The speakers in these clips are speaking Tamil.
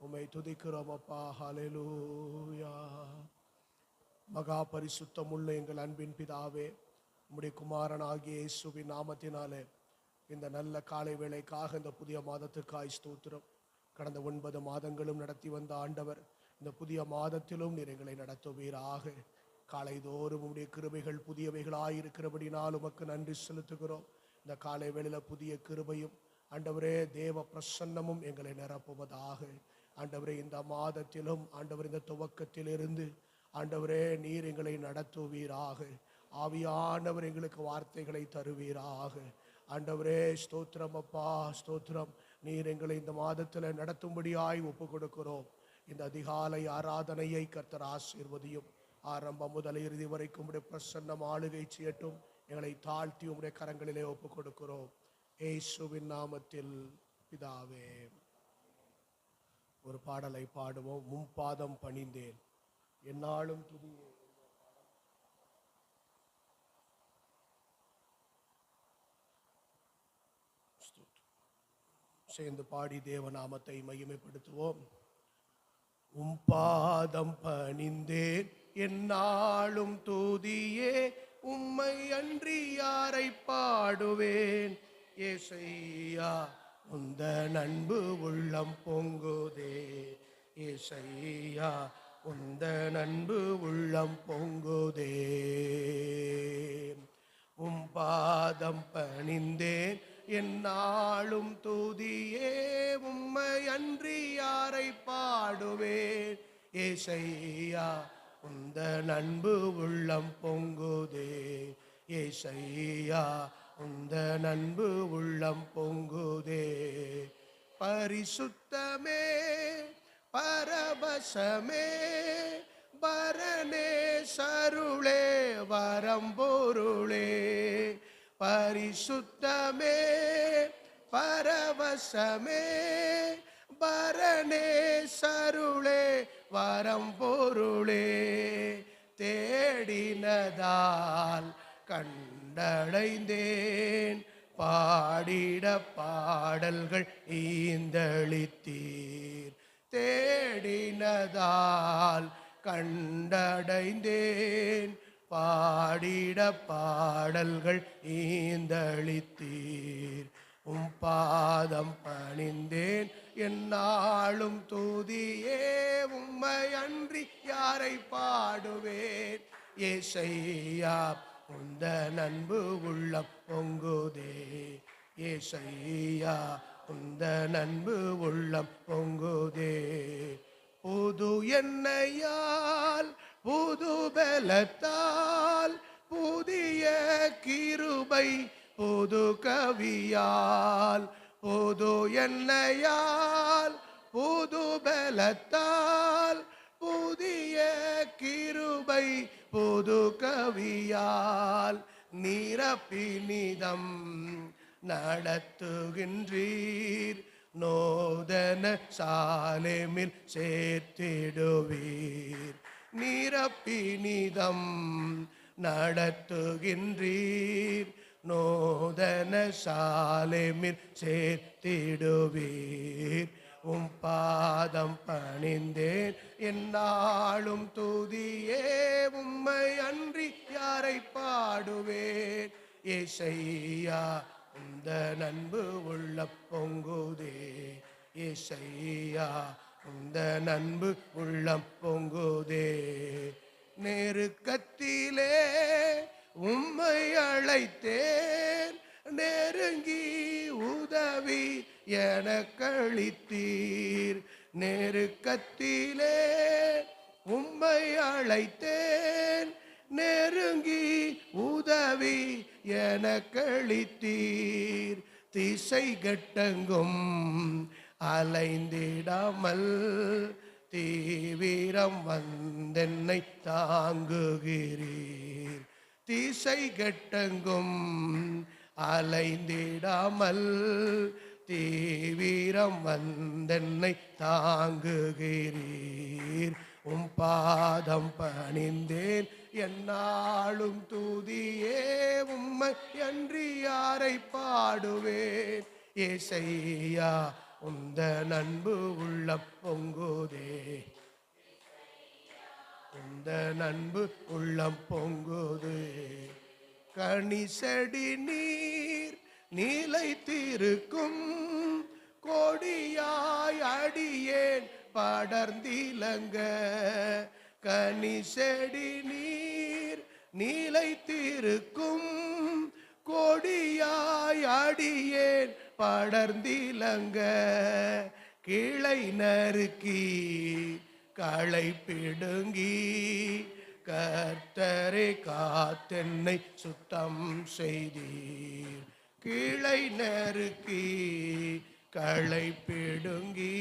உம்மை துதிக்கிறோம் அப்பா. ஹல்லேலூயா. மகா பரிசுத்தமுள்ள எங்கள் அன்பின் பிதாவே, உம்முடைய குமாரனாகிய இயேசுவின் நாமத்தினாலே இந்த நல்ல காலை வேளைக்காக, இந்த புதிய மாதத்துக்காய் ஸ்தோத்திரம். கடந்த 9 மாதங்களும் நடத்தி வந்த ஆண்டவர், இந்த புதிய மாதத்திலும் நீர் எங்களை நடத்துவீராக. காலைதோறும் உம்முடைய கிருபைகள் புதியவைகளாயிருக்கிறபடினால் உமக்கு நன்றி செலுத்துகிறோம். இந்த காலை வேளையில் புதிய கிருபையும் ஆண்டவரே தேவ பிரசன்னமும் எங்களை நிரப்புவதாக. ஆண்டவரே, இந்த மாதத்திலும் ஆண்டவர் இந்த துவக்கத்திலிருந்து ஆண்டவரே நீர் எங்களை நடத்துவீராக. ஆவியானவர் எங்களுக்கு வார்த்தைகளை தருவீராக. ஆண்டவரே ஸ்தோத்திரம் அப்பா, ஸ்தோத்திரம். நீர் எங்களை இந்த மாதத்தில் நடத்தும்படியாய் ஒப்பு கொடுக்கிறோம். இந்த அதிகாலை ஆராதனையை கர்த்தர் ஆசீர்வதியும். ஆரம்பம் முதல் இறுதி வரைக்கும் உம்முடைய பிரசன்னம் ஆளுகை செய்யட்டும். எங்களை தாழ்த்தி உம்முடைய கரங்களிலே ஒப்பு கொடுக்கிறோம், இயேசுவின் நாமத்தில் பிதாவே. ஒரு பாடலை பாடுவோம். மும்பாதம் பணிந்தேன் என்னாலும் துதியே. சேர்ந்து பாடி தேவநாமத்தை மகிமைப்படுத்துவோம். உம்பாதம் பணிந்தேன் என்னாலும் துதியே, உம்மை அன்றி யாரை பாடுவேன். ஏசையா உந்த அன்பு உள்ளம் பொங்குதே, ஏசையா உந்த அன்பு உள்ளம் பொங்குதே. உம்பாதம் பணிந்தேன் என்னாலும் துதியே, உம்மை அன்றி யாரை பாடுவேன். ஏசையா உந்த அன்பு உள்ளம் பொங்குதே, ஏசையா உந்த அன்பு உள்ளம் பொங்குதே. பரிசுத்தமே பரவசமே பரணே சருளே வரம்பொருளே. பரிசுத்தமே பரவசமே பரணே சருளே வரம்பொருளே. தேடினதால் கண்டடைந்தேன், பாடிட பாடல்கள் ஈந்தளித்தீர். தேடினதால் கண்டடைந்தேன், பாடிட பாடல்கள் ஈந்தளித்தீர். உம் பாதம் பணிந்தேன் என்னாலும் துதியே, உம்மை அன்றி யாரை பாடுவேன். ஏசையா உந்த அன்பு உள்ளம் பொங்குதே, ஏசையா உந்த அன்பு உள்ளம் பொங்குதே. புது எண்ணெயால் புது பலத்தால் புதிய கிருபை புது கவியால். புது எண்ணெயால் புது பலத்தால் புதிய கிருபை புது கவியால். நிரப்பினிதம் நடத்துகின்றீர், நோதன சாலேமில் சேர்த்திடுவீர். நிரப்பினிதம் நடத்துகின்றீர், நோதன சாலேமில் சேர்த்திடுவீர். உம் பாதம் பணிந்தேன் என்னாலும் துதியே, உம்மை அன்றி யாரை பாடுவேன். ஏசையா உந்த அன்பு உள்ளம் பொங்குதே, ஏசையா உந்த அன்பு உள்ளம் பொங்குதே. நெருக்கத்திலே உம்மை அழைத்தேன், நெருங்கி உதவி எனக்களித்தீர். நெருக்கத்திலே உம்மை அழைத்தேன், நெருங்கி உதவி எனக்களித்தீர். திசை கட்டங்கும் அலைந்திடாமல் தீவிரம் வந்தென்னை தாங்குகிறீர். திசை கட்டங்கும் அலைந்திடாமல் தீவிரம் வந்தென்னை தாங்குகிறீர். உம் பாதம் பணிந்தேன் என்னாலும் துதியே உம்மை அன்றி யாரை பாடுவேன். ஏசையா உந்த நண்பு உள்ள பொங்குதே, உந்த நண்பு உள்ளம் பொங்குது. கனிசெடி நீர் நிலைத்திருக்கும் கொடியாய் அடியேன் படர்ந்திலங்க. கனிசெடி நீர் நிலைத்திருக்கும் கொடியாய் அடியேன் படர்ந்திலங்க. கிளை நறுக்கி களை பிடுங்கி கர்த்தரை காத்தென்னை சுத்தம் செய்தீர். கிளை நறுக்கி களை பிடுங்கி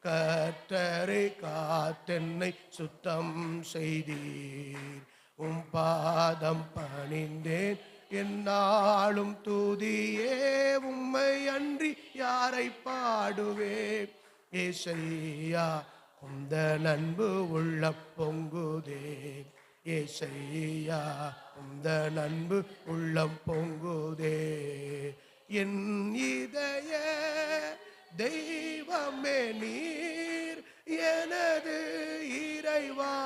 கர்த்தரை காத்தென்னை சுத்தம் செய்தீர். உம் பாதம் பணிந்தேன் என்னாலும் துதியே உம்மை அன்றி யாரை பாடுவேன். ஏசையா உந்த நண்பு உள்ள பொங்குதே, ஏசையா உந்த நண்பு உள்ளம் பொங்குதே. என் இதய தெய்வமே நீர் எனது இறைவா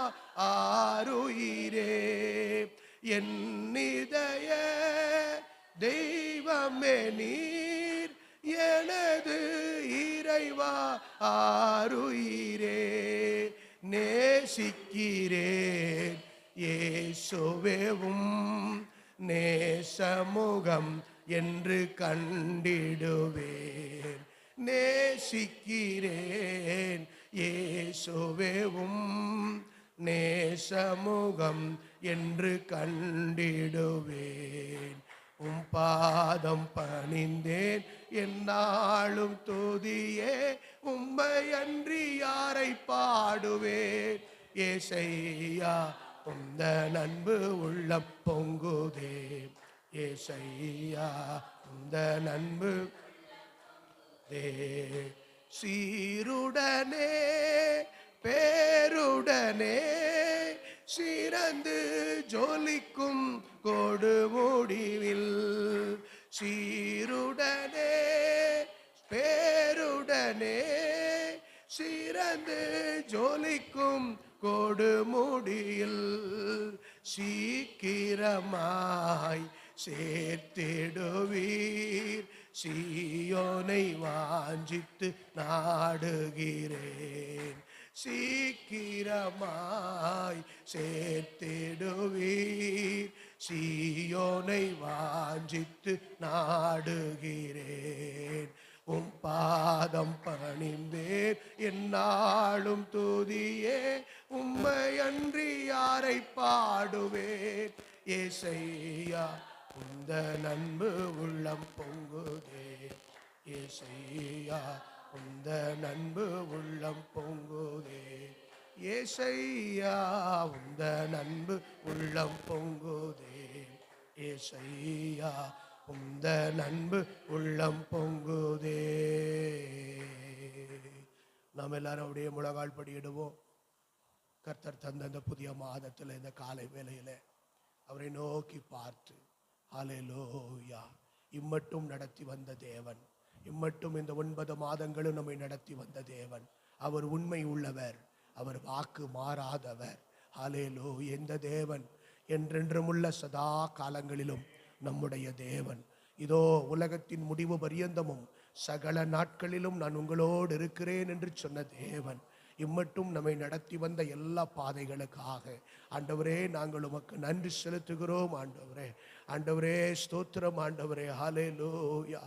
ஆருயிரே. என் இதய தெய்வமே நீர் எனது இறைவா ஆருயிரே. நேசிக்கிறேன் இயேசுவேவும் நேசமுகம் என்று கண்டிடுவேன். நேசிக்கிறேன் இயேசுவேவும் நேசமுகம் என்று கண்டிடுவேன். உம் பாதம் பணிந்தேன் என்னாலும் துதியே உம்மை அன்றி யாரை பாடுவேன். ஏசையா உந்த நண்பு உள்ளம் பொங்குதே, ஏசையா உந்த நண்பு தே. சீருடனே பேருடனே சிறந்து ஜொலிக்கும் கொடுமுடிவில். சீருடனே பேருடனே சிறந்து ஜொலிக்கும் கொடுமுடியில் சீக்கிரமாய் சேர்த்திடுவீர். சீயோனை வாஞ்சித்து நாடுகிறேன். சீக்கிரமாய் சேர்த்திடுவீர். சீயோனை வாஞ்சித்து நாடுகிறேன். உம் பாதம் பணிந்தேன் என்னாலும் துதியே உம்மை அன்றி யாரை பாடுவேன். ஏசையா உந்த நண்பு உள்ளம் பொங்குதே, ஏசையா உந்த நண்பு உள்ளம் பொங்குதே. ஏசையா உந்த நண்பு உள்ளம் பொங்குதே, ஏசையா உந்த நண்பு உள்ளம் பொங்குதே. நாம் எல்லாரும் அப்படியே முழங்கால் படியிடுவோம். கர்த்தர் தந்த அந்த புதிய மாதத்தில் இந்த காலை வேளையில் அவரை நோக்கி பார்த்து ஹல்லேலூயா, இம்மட்டும் நடத்தி வந்த தேவன், இம்மட்டும் இந்த 9 மாதங்களும் நம்மை நடத்தி வந்த தேவன். அவர் உண்மை உள்ளவர், அவர் வாக்கு மாறாதவர். ஹல்லேலூயா. எந்த தேவன் என்றென்றும் உள்ள சதா காலங்களிலும் நம்முடைய தேவன். இதோ உலகத்தின் முடிவு பரியந்தமும் சகல நாட்களிலும் நான் உங்களோடு இருக்கிறேன் என்று சொன்ன தேவன். இம்மட்டும் நம்மை நடத்தி வந்த எல்லா பாதைகளுக்காக ஆண்டவரே நாங்கள் உமக்கு நன்றி செலுத்துகிறோம். ஆண்டவரே, ஆண்டவரே ஸ்தோத்திரம். ஆண்டவரே ஹல்லேலூயா.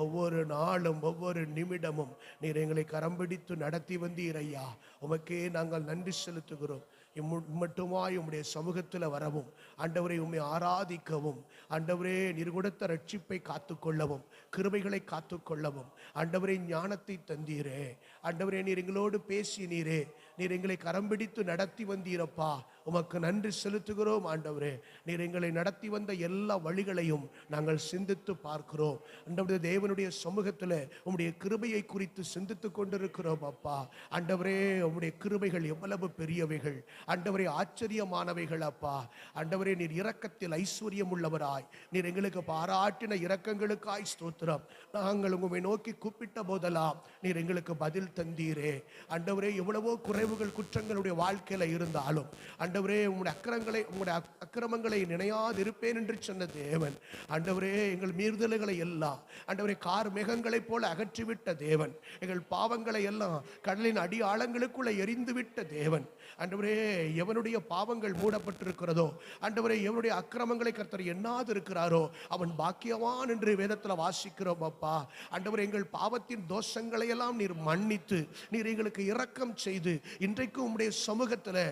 ஒவ்வொரு நாளும் ஒவ்வொரு நிமிடமும் நீர் எங்களை கரம் பிடித்து நடத்தி வந்தீர் ஐயா. உமக்கே நாங்கள் நன்றி செலுத்துகிறோம். இம்மட்டுமாய் உம்முடைய சமூகத்தில் வரவும், ஆண்டவரை உம்மை ஆராதிக்கவும், ஆண்டவரே நீர் கொடுத்த ரட்சிப்பை காத்துக்கொள்ளவும், கிருபைகளை காத்துக்கொள்ளவும், ஆண்டவரே ஞானத்தை தந்தீரே, ஆண்டவரே நீர் எங்களோடு பேசினீரே, நீர் எங்களை கரம் பிடித்து நடத்தி வந்தீரப்பா. உமக்கு நன்றி செலுத்துகிறோம் ஆண்டவரே. நீர் எங்களை நடத்தி வந்த எல்லா வழிகளையும் நாங்கள் சிந்தித்து பார்க்கிறோம் ஆண்டவரே. தேவனுடைய சமூகத்தில் உம்முடைய கிருபையை குறித்து சிந்தித்து கொண்டிருக்கிறோம் அப்பா. ஆண்டவரே, உம்முடைய கிருபைகள் எவ்வளவு பெரியவைகள் ஆண்டவரே, ஆச்சரியமானவைகள் அப்பா. ஆண்டவரே, நீர் இரக்கத்தில் ஐஸ்வர்யம் உள்ளவராய் நீர் எங்களுக்கு பாராட்டின இரக்கங்களுக்காய் ஸ்தோத்திரம். நாங்கள் உங்களை நோக்கி கூப்பிட்ட போதெல்லாம் நீர் எங்களுக்கு பதில் தந்தீரே ஆண்டவரே. எவ்வளவோ குறைவுகள் குற்றங்களுடைய வாழ்க்கையில இருந்தாலும் ஆண்டவரே, உங்களுடைய அக்கிரமங்களை நினையாதிருப்பேன் என்று சொன்ன தேவன் ஆண்டவரே, எங்கள் மீறுதல்களை எல்லாம் ஆண்டவரே கார் மேகங்களைப் போல அகற்றிவிட்ட தேவன், எங்கள் பாவங்களை எல்லாம் கடலின் அடி ஆழங்களுக்குள்ள எரிந்துவிட்ட தேவன் ஆண்டவரே. எவனுடைய பாவங்கள் மூடப்பட்டிருக்கிறதோ ஆண்டவரே, எவனுடைய அக்கிரமங்களை கர்த்தர் எண்ணாது இருக்கிறாரோ அவன் பாக்கியவான் என்று வேதத்தில் வாசிக்கிறோம் அப்பா. ஆண்டவரே, எங்கள் பாவத்தின் தோஷங்களை எல்லாம் நீர் மன்னித்து நீர் எங்களுக்கு இரக்கம் செய்து இன்றைக்கு உம்முடைய சமூகத்தில்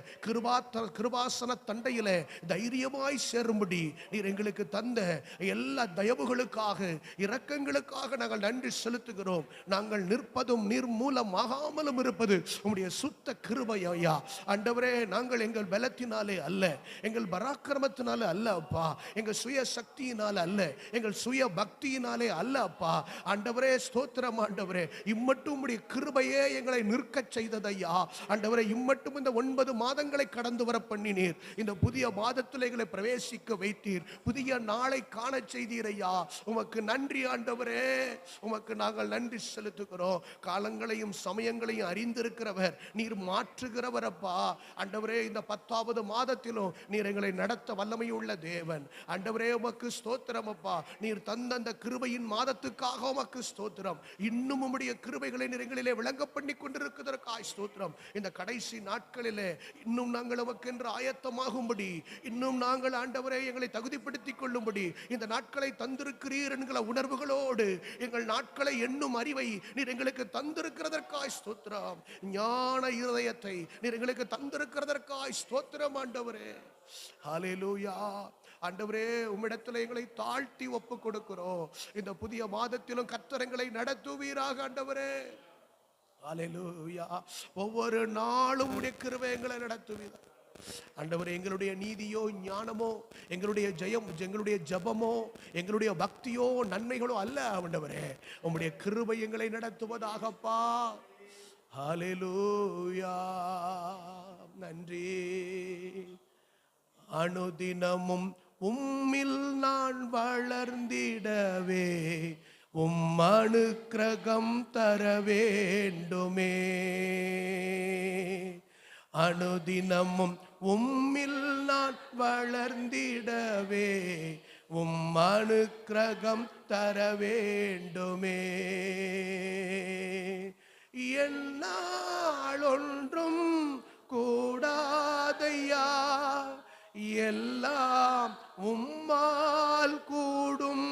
கிருபாசன தண்டையில தைரியமாய் சேரும்படி நீர் எங்களுக்கு தந்த எல்லா தயவுகளுக்காக இரக்கங்களுக்காக நாங்கள் நன்றி செலுத்துகிறோம். நாங்கள் நிற்பதும் நீர் மூலமாகாமலும் இருப்பது உம்முடைய சுத்த கிருபையா ஆண்டவரே. நாங்கள் எங்கள் பலத்தினாலே அல்ல, எங்கள் பராக்கிரமத்தினாலே அல்ல அப்பா, எங்கள் சுய சக்தியினால அல்ல, எங்கள் சுய பக்தியினாலே அல்ல அப்பா. ஆண்டவரே ஸ்தோத்திரம் ஆண்டவரே. இம்மட்டும் உம்முடைய கிருபையே எங்களை நிற்க செய்ததையா ஆண்டவரே. இம்மட்டும் இந்த 9 மாதங்களை கடந்து வர பண்ணினீர். இந்த புதிய மாதத்தில் எங்களை பிரவேசிக்க வைத்தீர். புதிய நாளை காண செய்தீரையா. உமக்கு நன்றி ஆண்டவரே. உமக்கு நாங்கள் நன்றி செலுத்துகிறோம். காலங்களையும் சமயங்களையும் அறிந்திருக்கிறவர் நீர் மாற்றுகிறவர் அப்பா. ஆண்டவரே, இந்த 10வது மாதத்திலும் நீர் எங்களை நடத்த வல்லமையுள்ள தேவன் ஆண்டவரே. உமக்கு ஸ்தோத்திரம் அப்பா. நீர் தந்த அந்த கிருபையின் மாதத்துக்காக உமக்கு ஸ்தோத்திரம். இன்னும் உம்முடைய கிருபைகளை நீர் எங்களிலே விளங்க பண்ணி கொண்டிருக்கிறதற்காய் ஸ்தோத்திரம். இந்த கடைசி நாட்களிலே இன்னும் நாங்கள் உமக்கென்று ஆயத்தமாகும்படி, இன்னும் நாங்கள் ஆண்டவரே எங்களை தகுதிப்படுத்திக் கொள்ளும்படி இந்த நாட்களை தந்திருக்கிறீர் என்கிற உணர்வுகளோடு எங்கள் நாட்களை எண்ணும் அறிவை நீர் எங்களுக்கு தந்திருக்கிறதற்காய் ஸ்தோத்திரம். ஞான இருதயத்தை நீர் எங்களுக்கு தந்திருக்கிறதற்காய் ஸ்தோத்திரம் ஆண்டவரே. ஹல்லேலூயா ஆண்டவரே. உம்மிடத்தில் எங்களை தாழ்த்தி ஒப்பு கொடுக்கிறோம். இந்த புதிய மாதத்திலும் கர்த்தர் எங்களை நடத்துவீராக ஆண்டவரே. ஹல்லேலூயா. ஒவ்வொரு நாளும் உம்முடைய கிருபை எங்களை நடத்துவீராக ஆண்டவரே. எங்களுடைய நீதியோ ஞானமோ, எங்களுடைய ஜெயம், எங்களுடைய ஜபமோ, எங்களுடைய பக்தியோ நன்மைகளோ அல்ல ஆண்டவரே. உம்முடைய கிருபை எங்களை நடத்துவதாகப்பா. ஹல்லேலூயா. நன்றி. அனுதினமும் உம்மில் நான் வளர்ந்திடவே அனுக்கிரகம் தர வேண்டுமே. அனுதினமும் உம்மில் நான் வளர்ந்திடவே அனுக்கிரகம் தர வேண்டுமே. என்னால் ஒன்றும் கூடாதையா, எல்லாம் உம்மால் கூடும்.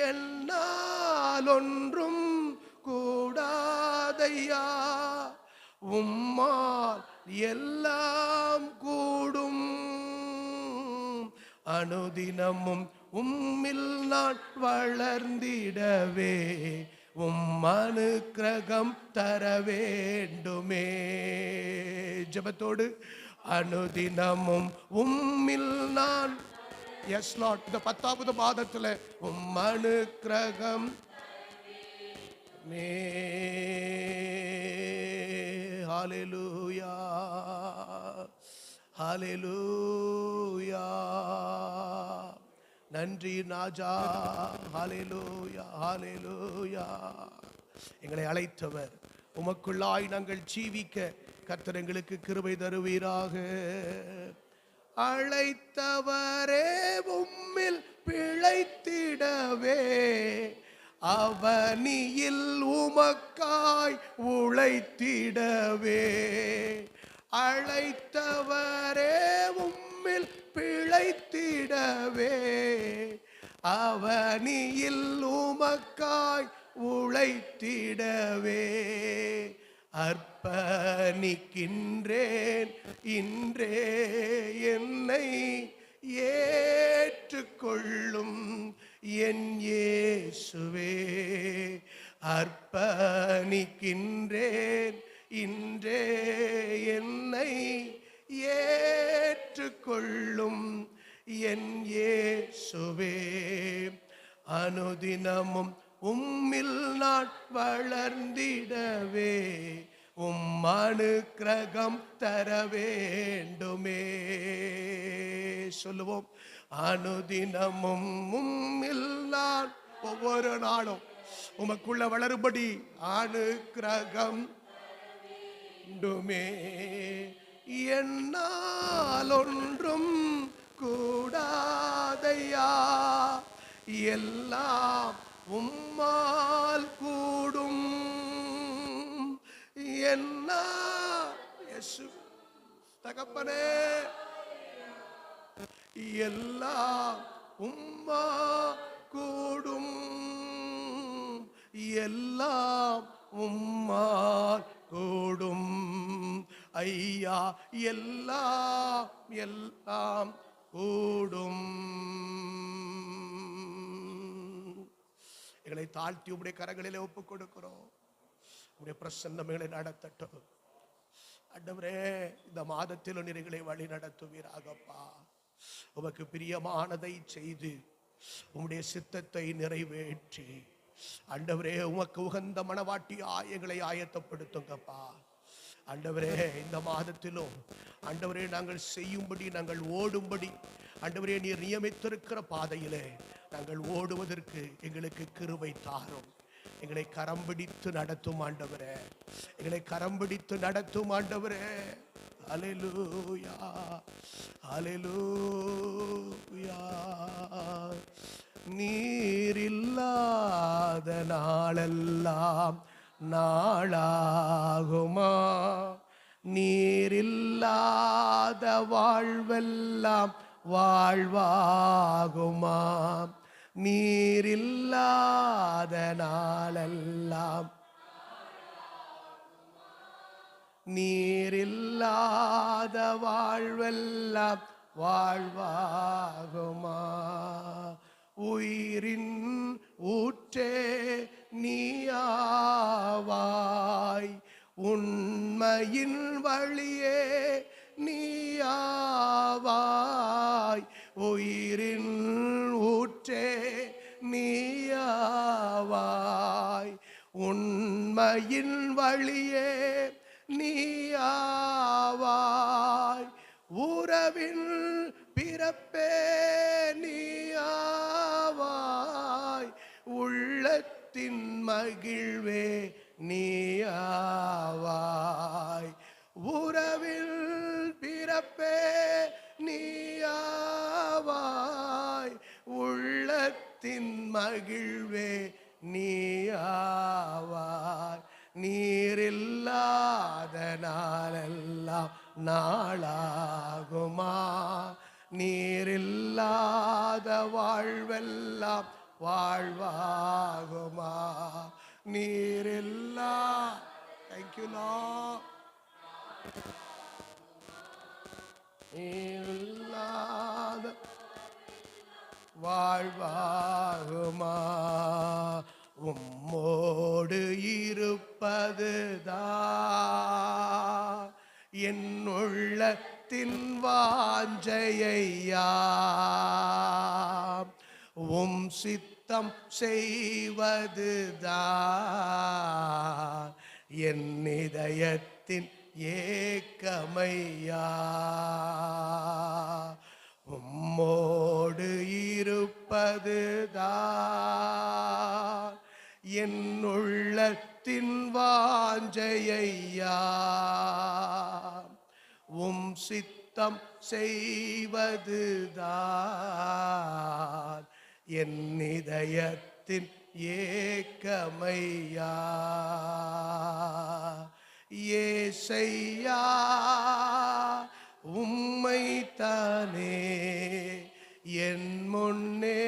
என்னால் ஒன்றும் கூடாதையா, உம்மால் எல்லாம் கூடும். அனுதினமும் உம்மில் நான் வளர்ந்திடவே அனுக்கிரகம் தர வேண்டுமே. ஜெபத்தோடு அனுதினமும் உம்மில் நான், எஸ் லார்ட், இந்த 10வது மாதத்தில் அனுக்கிரகம் மே. ஹல்லேலூயா, ஹல்லேலூயா. நன்றி ராஜா. ஹல்லேலூயா, ஹல்லேலூயா. எங்களை அழைத்தவர், உமக்குள்ளாய் நாங்கள் ஜீவிக்க கர்த்தர் எங்களுக்கு கிருபை தருவீராக. அழைத்தவரே உம்மில் பிழைத்திடவே அவனியில் உமக்காய் உழைத்திடவே. அழைத்தவரே உம்மில் பிழைத்திடவே அவனியில் உமக்காய் உழைத்திடவே. அர்ப்பணிக்கின்றேன் இன்றே என்னை ஏற்றுக்கொள்ளும் என் இயேசுவே. அர்ப்பணிக்கின்றேன் இன்றே என்னை ஏற்றுக்கொள்ளும் என் இயேசுவே. அனுதினமும் உம்மில் நான் வளர்ந்திடவே அனுக்கிரகம் தர வேண்டுமே. சொல்லுவோம், அனுதினமும் உம்மில் நான் ஒவ்வொரு நாளும் உமக்குள்ள வளரும்படி அனுக்கிரகம் வேண்டுமே. என்னால் ஒன்றும் கூடாதையா, எல்லாம் உம்மால் கூடும். என்ன தகப்பனே, எல்லாம் உம்மா கூடும், எல்லாம் உம்மா கூடும் ஐயா, எல்லாம் எல்லாம் கூடும். எங்களை தாழ்த்தி உம்முடைய கரங்களிலே ஒப்புக் கொடுக்கிறோம். உம்முடைய பிரசன்னம் எங்களை நடத்தட்டும் ஆண்டவரே. இந்த மாதத்திலும் எங்களை வழி நடத்துவீராகப்பா. உமக்கு பிரியமானதை செய்து உம்முடைய சித்தத்தை நிறைவேற்றி ஆண்டவரே உமக்கு உகந்த மனவாட்டியா எங்களை ஆயத்தப்படுத்துங்கப்பா. ஆண்டவரே, இந்த மாதத்திலும் ஆண்டவரே நாங்கள் செய்யும்படி, நாங்கள் ஓடும்படி ஆண்டவரே நீர் நியமித்திருக்கிற பாதையிலே நாங்கள் ஓடுவதற்கு எங்களுக்கு கிருபை தாரும். எங்களை கரம் பிடித்து நடத்தும் ஆண்டவரே, எங்களை கரம் பிடித்து நடத்தும் ஆண்டவரே. அல்லேலூயா, அல்லேலூயா. நீரில்லாத நாளெல்லாம் நாளாகுமா, நீரில்லாத வாழ்வெல்லாம் வாழ்வாகுமா, நீரில்லாத நாளெல்லாம், நீரில்லாத வாழ்வெல்லாம் வாழ்வாகுமா. உயிரின் ஊற்றே நீயாவாய், உண்மையின் வழியே நீயாவாய், உயிரின் ஊற்றே நீயாவாய், உண்மையின் வழியே நீயாவாய், உறவின் பிறப்பே நீயாவாய், உள்ளத்தின் மகிழ்வே நீயாவாய், உறவில் பிறப்பே நீயாவாய், உள்ளத்தின் மகிழ்வே நீயாவாய். நீரில்லாத நாளெல்லாம் நாளாகுமா, நீரில்லாத வாழ்வெல்லாம் வாழ்வாகுமா, நீரில்லா. Thank you Lord. நீரில்லாத வாழ்வாகுமா, உம்மோடு இருப்பதுதான் என் உள்ளத்தின் வாஞ்சையா, உம் சித்தம் செய்வதுதான் என் இதயத்தின் ஏக்கமையா, உம்மோடு இருப்பதுதான் என் உள்ளத்தின் வாஞ்சையா, உம் சித்தம் செய்வதுதான் என் இதயத்தின் ஏக்கமையா. ஏசையா உம்மைத்தானே என் முன்னே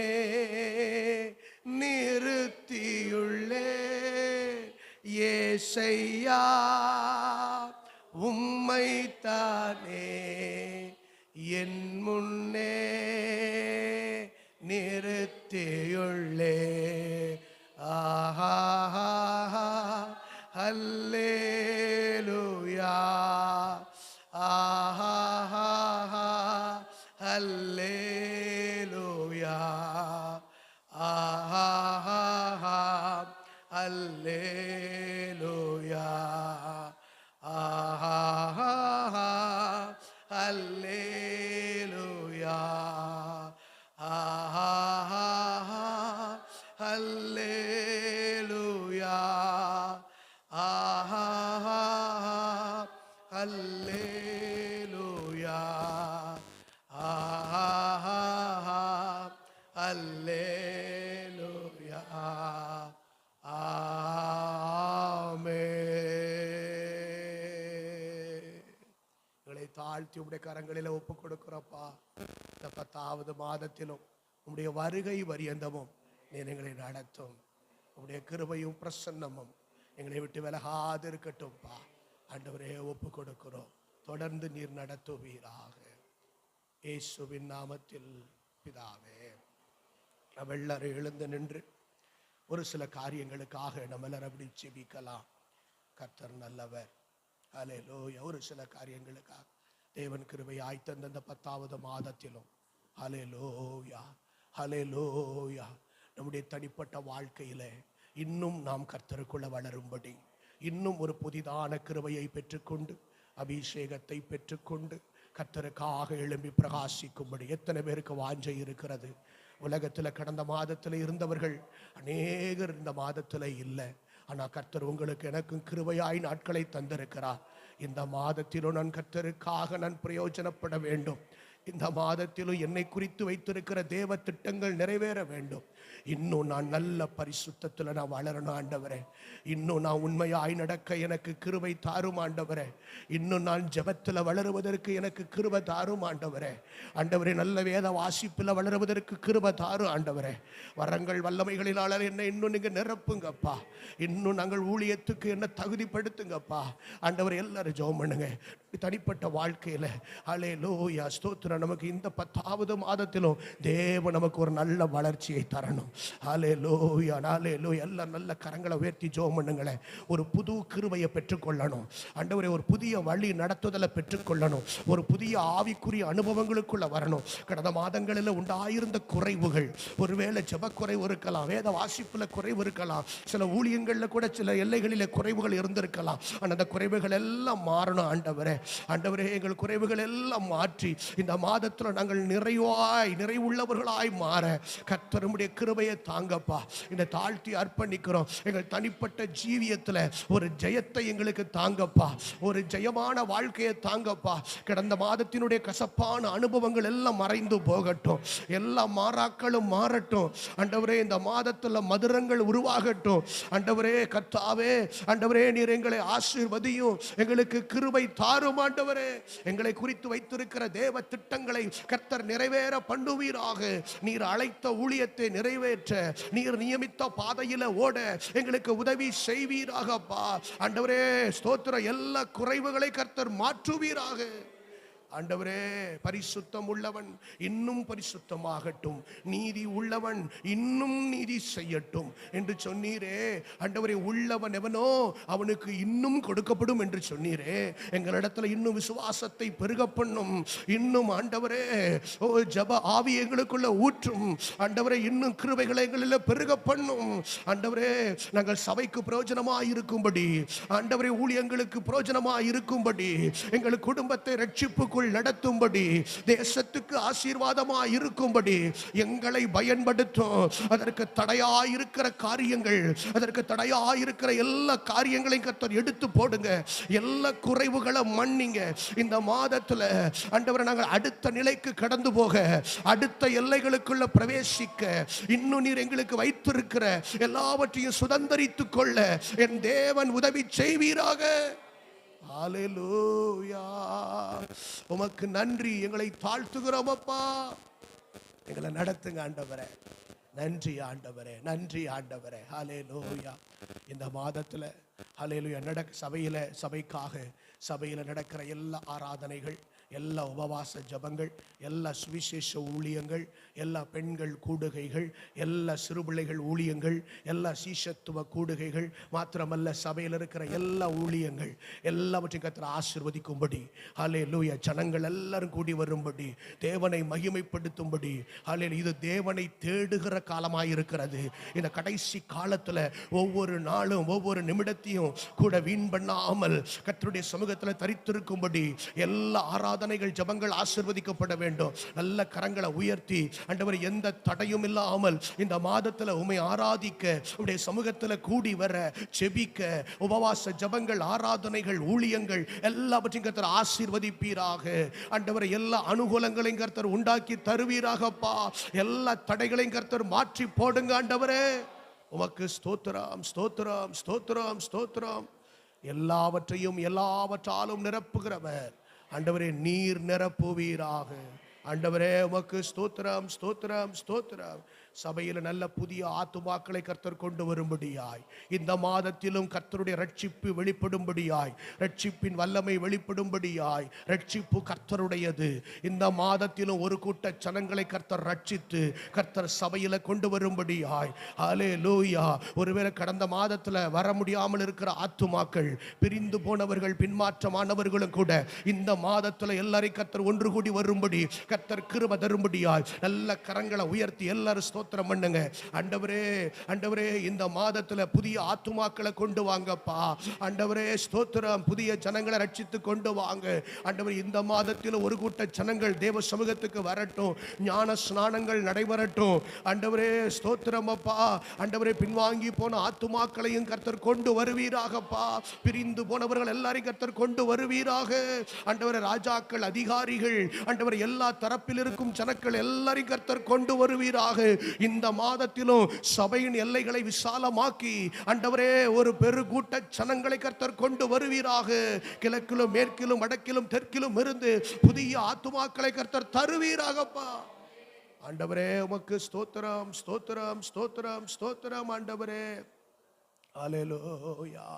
நிறுத்தியுள்ளே, ஏசையா உம்மைத்தானே என் முன்னே நிறுத்தியுள்ளே. ஆஹா அல்லேலூயா. ஹல்லேலூயா ஆஹா ஹல்லேலூயா ஆஹா ஹல்லேலூயா தாழ்த்தி உடைய கரங்களில ஒப்பு கொடுக்கிறப்பா. இந்த 10வது மாதத்திலும் உடைய வருகை பரியந்தமும் நீர் எங்களை நடத்தும். உடைய கிருபையும் பிரசன்னமும் எங்களை விட்டு விலகாது இருக்கட்டும்பா. ஆண்டவரே ஒப்பு கொடுக்கிறோம். தொடர்ந்து நீர் நடத்துவீராக. இயேசுவின் நாமத்தில் பிதாவே. நம்ம எல்லாரும் எழுந்து நின்று ஒரு சில காரியங்களுக்காக நம்ம எல்லாரும் அப்படி ஜெபிக்கலாம். கர்த்தர் நல்லவர். ஹல்லேலூயா. ஒரு சில காரியங்களுக்காக தேவன் கிருபையாய் தந்த இந்த 10வது மாதத்திலும் ஹல்லேலூயா ஹல்லேலூயா நம்முடைய தனிப்பட்ட வாழ்க்கையில இன்னும் நாம் கர்த்தருக்குள்ள வளரும்படி, இன்னும் ஒரு புதிதான கிருபையை பெற்றுக்கொண்டு, அபிஷேகத்தை பெற்றுக்கொண்டு கர்த்தருக்காக எழும்பி பிரகாசிக்கும்படி எத்தனை பேருக்கு வாஞ்சை இருக்கிறது? உலகத்தில் கடந்த மாதத்தில் இருந்தவர்கள் அநேகர் இந்த மாதத்தில் இல்லை. ஆனால் கர்த்தர் உங்களுக்கு எனக்கும் கிருபையாய் நாட்களை தந்திருக்கிறார். இந்த மாதத்திலும் நான் கர்த்தருக்காக நான் பிரயோஜனப்பட வேண்டும். இந்த மாதத்திலும் என்னை குறித்து வைத்திருக்கிற தேவ திட்டங்கள் நிறைவேற வேண்டும். இன்னும் நான் நல்ல பரிசுத்தத்தில் நான் வளரணும் ஆண்டவரே. இன்னும் நான் உண்மையாய் நடக்க எனக்கு கிருபை தாரும் ஆண்டவரே. இன்னும் நான் ஜெபத்தில் வளருவதற்கு எனக்கு கிருபை தாரும் ஆண்டவரே. ஆண்டவரே, நல்ல வேத வாசிப்பில் வளருவதற்கு கிருபை தாரும் ஆண்டவரே. வரங்கள் வல்லமைகளினால என்னை இன்னும் நீங்க நிரப்புங்கப்பா. இன்னும் நாங்கள் ஊழியத்துக்கு என்ன தகுதிப்படுத்துங்கப்பா. ஆண்டவரே, எல்லாரும் ஜெபம் பண்ணுங்க. தனிப்பட்ட வாழ்க்கையில ஹல்லேலூயா ஸ்தோத்திரம். நமக்கு இந்த 10வது மாதத்திலும் தேவன் நமக்கு ஒரு நல்ல வளர்ச்சியை தரணும். ஹல்லேலூயா ஹல்லேலூயா. எல்லாம் நல்ல கரங்களை உயர்த்தி ஜெபம் பண்ணுங்களேன். ஒரு புது கிருபையை பெற்றுக்கொள்ளணும் ஆண்டவரே. ஒரு புதிய வழி நடத்துதலை பெற்றுக்கொள்ளணும். ஒரு புதிய ஆவிக்குரிய அனுபவங்களுக்குள்ள வரணும். கடந்த மாதங்களில் உண்டாயிருந்த குறைவுகள், ஒருவேளை ஜெப குறைவு இருக்கலாம், வேத வாசிப்புல குறைவு இருக்கலாம், சில ஊழியங்களில் கூட சில எல்லைகளில் குறைவுகள் இருந்திருக்கலாம். ஆனால் அந்த குறைவுகள் எல்லாம் மாறணும் ஆண்டவரே. ஆண்டவரே, எங்கள் குறைவுகள் எல்லாம் மாற்றி இந்த மாதத்தில் நாங்கள் நிறைவுள்ளவர்களாய் மாற கர்த்தருடைய கிருபையை தாங்கப்பா. இந்த தாழ்த்தி அர்ப்பணிக்கிறோம். எங்கள் தனிப்பட்ட ஜீவியத்தில் ஒரு ஜெயத்தை எங்களுக்கு தாங்கப்பா. ஒரு ஜெயமான வாழ்க்கையை தாங்கப்பா. கடந்த மாதத்தினுடைய கசப்பான அனுபவங்கள் எல்லாம் மறைந்து போகட்டும். எல்லா மாறாக்களும் மாறட்டும் ஆண்டவரே. இந்த மாதத்தில் மதுரங்கள் உருவாகட்டும் ஆண்டவரே. கர்த்தாவே ஆண்டவரே, நீர் எங்களை ஆசீர்வதியும். எங்களுக்கு கிருபை தாரும் ஆண்டவரே. எங்களை குறித்து வைத்திருக்கிற தேவ திட்டங்களை கர்த்தர் நிறைவேற பண்ணுவீராக. நீர் அழைத்த ஊழியத்தை நிறைவேற்ற, நீர் நியமித்த பாதையில ஓட எங்களுக்கு உதவி செய்வீராகப்பா. ஆண்டவரே ஸ்தோத்திரம். எல்லா குறைவுகளை கர்த்தர் மாற்றுவீராக. ஆண்டவரே, பரிசுத்தம் உள்ளவன் இன்னும் பரிசுத்தமாகட்டும், நீதி உள்ளவன் இன்னும் நீதி செய்யட்டும் என்று சொன்னீரே ஆண்டவரே. உள்ளவன் எவனோ அவனுக்கு இன்னும் கொடுக்கப்படும் என்று சொன்னீரே. எங்களிடத்துல இன்னும் விசுவாசத்தை பெருக பண்ணும். இன்னும் ஆண்டவரே ஜெப ஆவி எங்களுக்குள்ள ஊற்றும் ஆண்டவரே. இன்னும் கிருபைகளை எங்களில் பெருக பண்ணும் ஆண்டவரே. நாங்கள் சபைக்கு பிரயோஜனமாக இருக்கும்படி ஆண்டவரே, ஊழியங்களுக்கு பிரயோஜனமாக இருக்கும்படி, எங்கள் குடும்பத்தை ரட்சிப்புக்கு நடத்தும்படி, தேசத்துக்கு ஆசீர்வாதமாக இருக்கும்படி எங்களை பயன்படுத்தும். அதற்கு தடையாயிருக்கிற காரியங்கள், அதற்கு தடையாயிருக்கிற எல்லா காரியங்களையும் கர்த்தர் எடுத்து போடுங்க. எல்லா குறைவுகளை மன்னிங்க. இந்த மாதத்தில் ஆண்டவரே, நாங்கள் அடுத்த நிலைக்கு கடந்து போக, அடுத்த எல்லைகளுக்குள்ள பிரவேசிக்க, இன்னும் நீர் எங்களுக்கு வைத்திருக்கிற எல்லாவற்றையும் சுதந்தரித்துக் கொள்ள என் தேவன் உதவி செய்வீராக. ஹல்லேலூயா. உமக்கு நன்றி. எங்களை தாழ்த்துகிறோம் அப்பா. எங்களை நடத்துங்க ஆண்டவரே. நன்றி ஆண்டவரே, நன்றி ஆண்டவரே. ஹல்லேலூயா. இந்த மாதத்துல ஹல்லேலூயா சபைக்காக சபையில நடக்கிற எல்லா ஆராதனைகள், எல்லா உபவாச ஜபங்கள், எல்லா சுவிசேஷ ஊழியங்கள், எல்லா பெண்கள் கூடுகைகள், எல்லா சிறுபிள்ளைகள் ஊழியங்கள், எல்லா சீஷத்துவ கூடுகைகள், மாத்திரமல்ல சபையில் இருக்கிற எல்லா ஊழியங்கள் எல்லாவற்றையும் கர்த்தர் ஆசீர்வதிக்கும்படி, ஹல்லேலூயா, ஜனங்கள் எல்லாரும் கூடி வரும்படி, தேவனை மகிமைப்படுத்தும்படி, ஹல்லேலூயா, இது தேவனை தேடுகிற காலமாயிருக்கிறது. இந்த கடைசி காலத்தில் ஒவ்வொரு நாளும் ஒவ்வொரு நிமிடத்தையும் கூட வீண் பண்ணாமல் கர்த்தருடைய சமூகத்தில் தரித்திருக்கும்படி எல்லா ஆராதனை ஆராதனைகள் ஜெபங்கள் ஆசீர்வதிக்கப்பட வேண்டும். நல்ல கரங்களை உயர்த்தி ஆண்டவரே எந்த தடையும் இல்லாமல் இந்த மாதத்துல உம்மை ஆராதிக்க உம்முடைய சமூகத்துல கூடி வர ஜெபிக்க உபவாச ஜெபங்கள் ஆராதனைகள் ஊழியங்கள் எல்லாவற்றையும் கர்த்தர் ஆசீர்வதிப்பீராக. ஆண்டவரே எல்லா அனுகூலங்களையும் கர்த்தர் உண்டாக்கி தருவீராகப்பா. எல்லா தடைகளையும் கர்த்தர் மாற்றி போடுங்க ஆண்டவரே. உமக்கு ஸ்தோத்திரம் ஸ்தோத்திரம் ஸ்தோத்திரம் ஸ்தோத்திரம். எல்லாவற்றையும் எல்லாவற்றாலும் நிரப்புகிறவர் ஆண்டவரே நீர் நிரப்புவீராக. ஆண்டவரே உமக்கு ஸ்தோத்திரம் ஸ்தோத்திரம் ஸ்தோத்திரம். சபையில் நல்ல புதிய ஆத்துமாக்களை கர்த்தர் கொண்டு வரும்படியாய் இந்த மாதத்திலும் கர்த்தருடைய ரட்சிப்பு வெளிப்படும்படியாய் ரட்சிப்பின் வல்லமை வெளிப்படும்படியாய் ரட்சிப்பு கர்த்தருடையது. இந்த மாதத்திலும் ஒரு கூட்ட ஜனங்களை கர்த்தர் ரட்சித்து கர்த்தர் சபையில் கொண்டு வரும்படியாய் ஹல்லேலூயா. ஒருவேளை கடந்த மாதத்தில் வர முடியாமல் இருக்கிற ஆத்துமாக்கள் பிரிந்து போனவர்கள் பின்மாற்றமானவர்களும் கூட இந்த மாதத்தில் எல்லாரையும் கர்த்தர் ஒன்று கூடி வரும்படி கர்த்தர் கிருபை தரும்படியாய் நல்ல கரங்களை உயர்த்தி எல்லாரும் ஸ்தோத்திரம் பண்ணுங்க. ஆண்டவரே ஆண்டவரே இந்த மாதத்துல புதிய ஆத்துமாக்களை கொண்டு வாங்கப்பா. ஆண்டவரே ஸ்தோத்திரம். புதிய ஜனங்களை ரட்சித்து கொண்டு வாங்க ஆண்டவரே. இந்த மாதத்தில் ஒரு கூட்ட ஜனங்கள் தேவ சமூகத்துக்கு வரட்டும். ஞான ஸ்நானங்கள் நடைபெறட்டும் ஆண்டவரே. ஸ்தோத்திரம் அப்பா. ஆண்டவரே பின்வாங்கி போன ஆத்துமாக்களையும் கர்த்தர் கொண்டு வருவீராகப்பா. பிரிந்து போனவர்கள் எல்லாரையும் கர்த்தர் கொண்டு வருவீராக ஆண்டவரே. ராஜாக்கள் அதிகாரிகள் ஆண்டவரே எல்லா தரப்பில் இருக்கும் ஜனங்கள் எல்லாரையும் கர்த்தர் கொண்டு வருவீராக. இந்த மாதத்திலும் சபையின் எல்லைகளை விசாலமாக்கி ஆண்டவரே ஒரு பெருகூட்ட ஜனங்களை கர்த்தர் கொண்டு வருவீராக. கிழக்கிலும் மேற்கிலும் வடக்கிலும் தெற்கிலும் இருந்து புதிய ஆத்துமாக்களை கர்த்தர் தருவீராகப்பா. ஆண்டவரே உமக்கு ஸ்தோத்திரம் ஸ்தோத்திரம் ஸ்தோத்திரம் ஸ்தோத்திரம் ஆண்டவரே. ஹல்லேலூயா.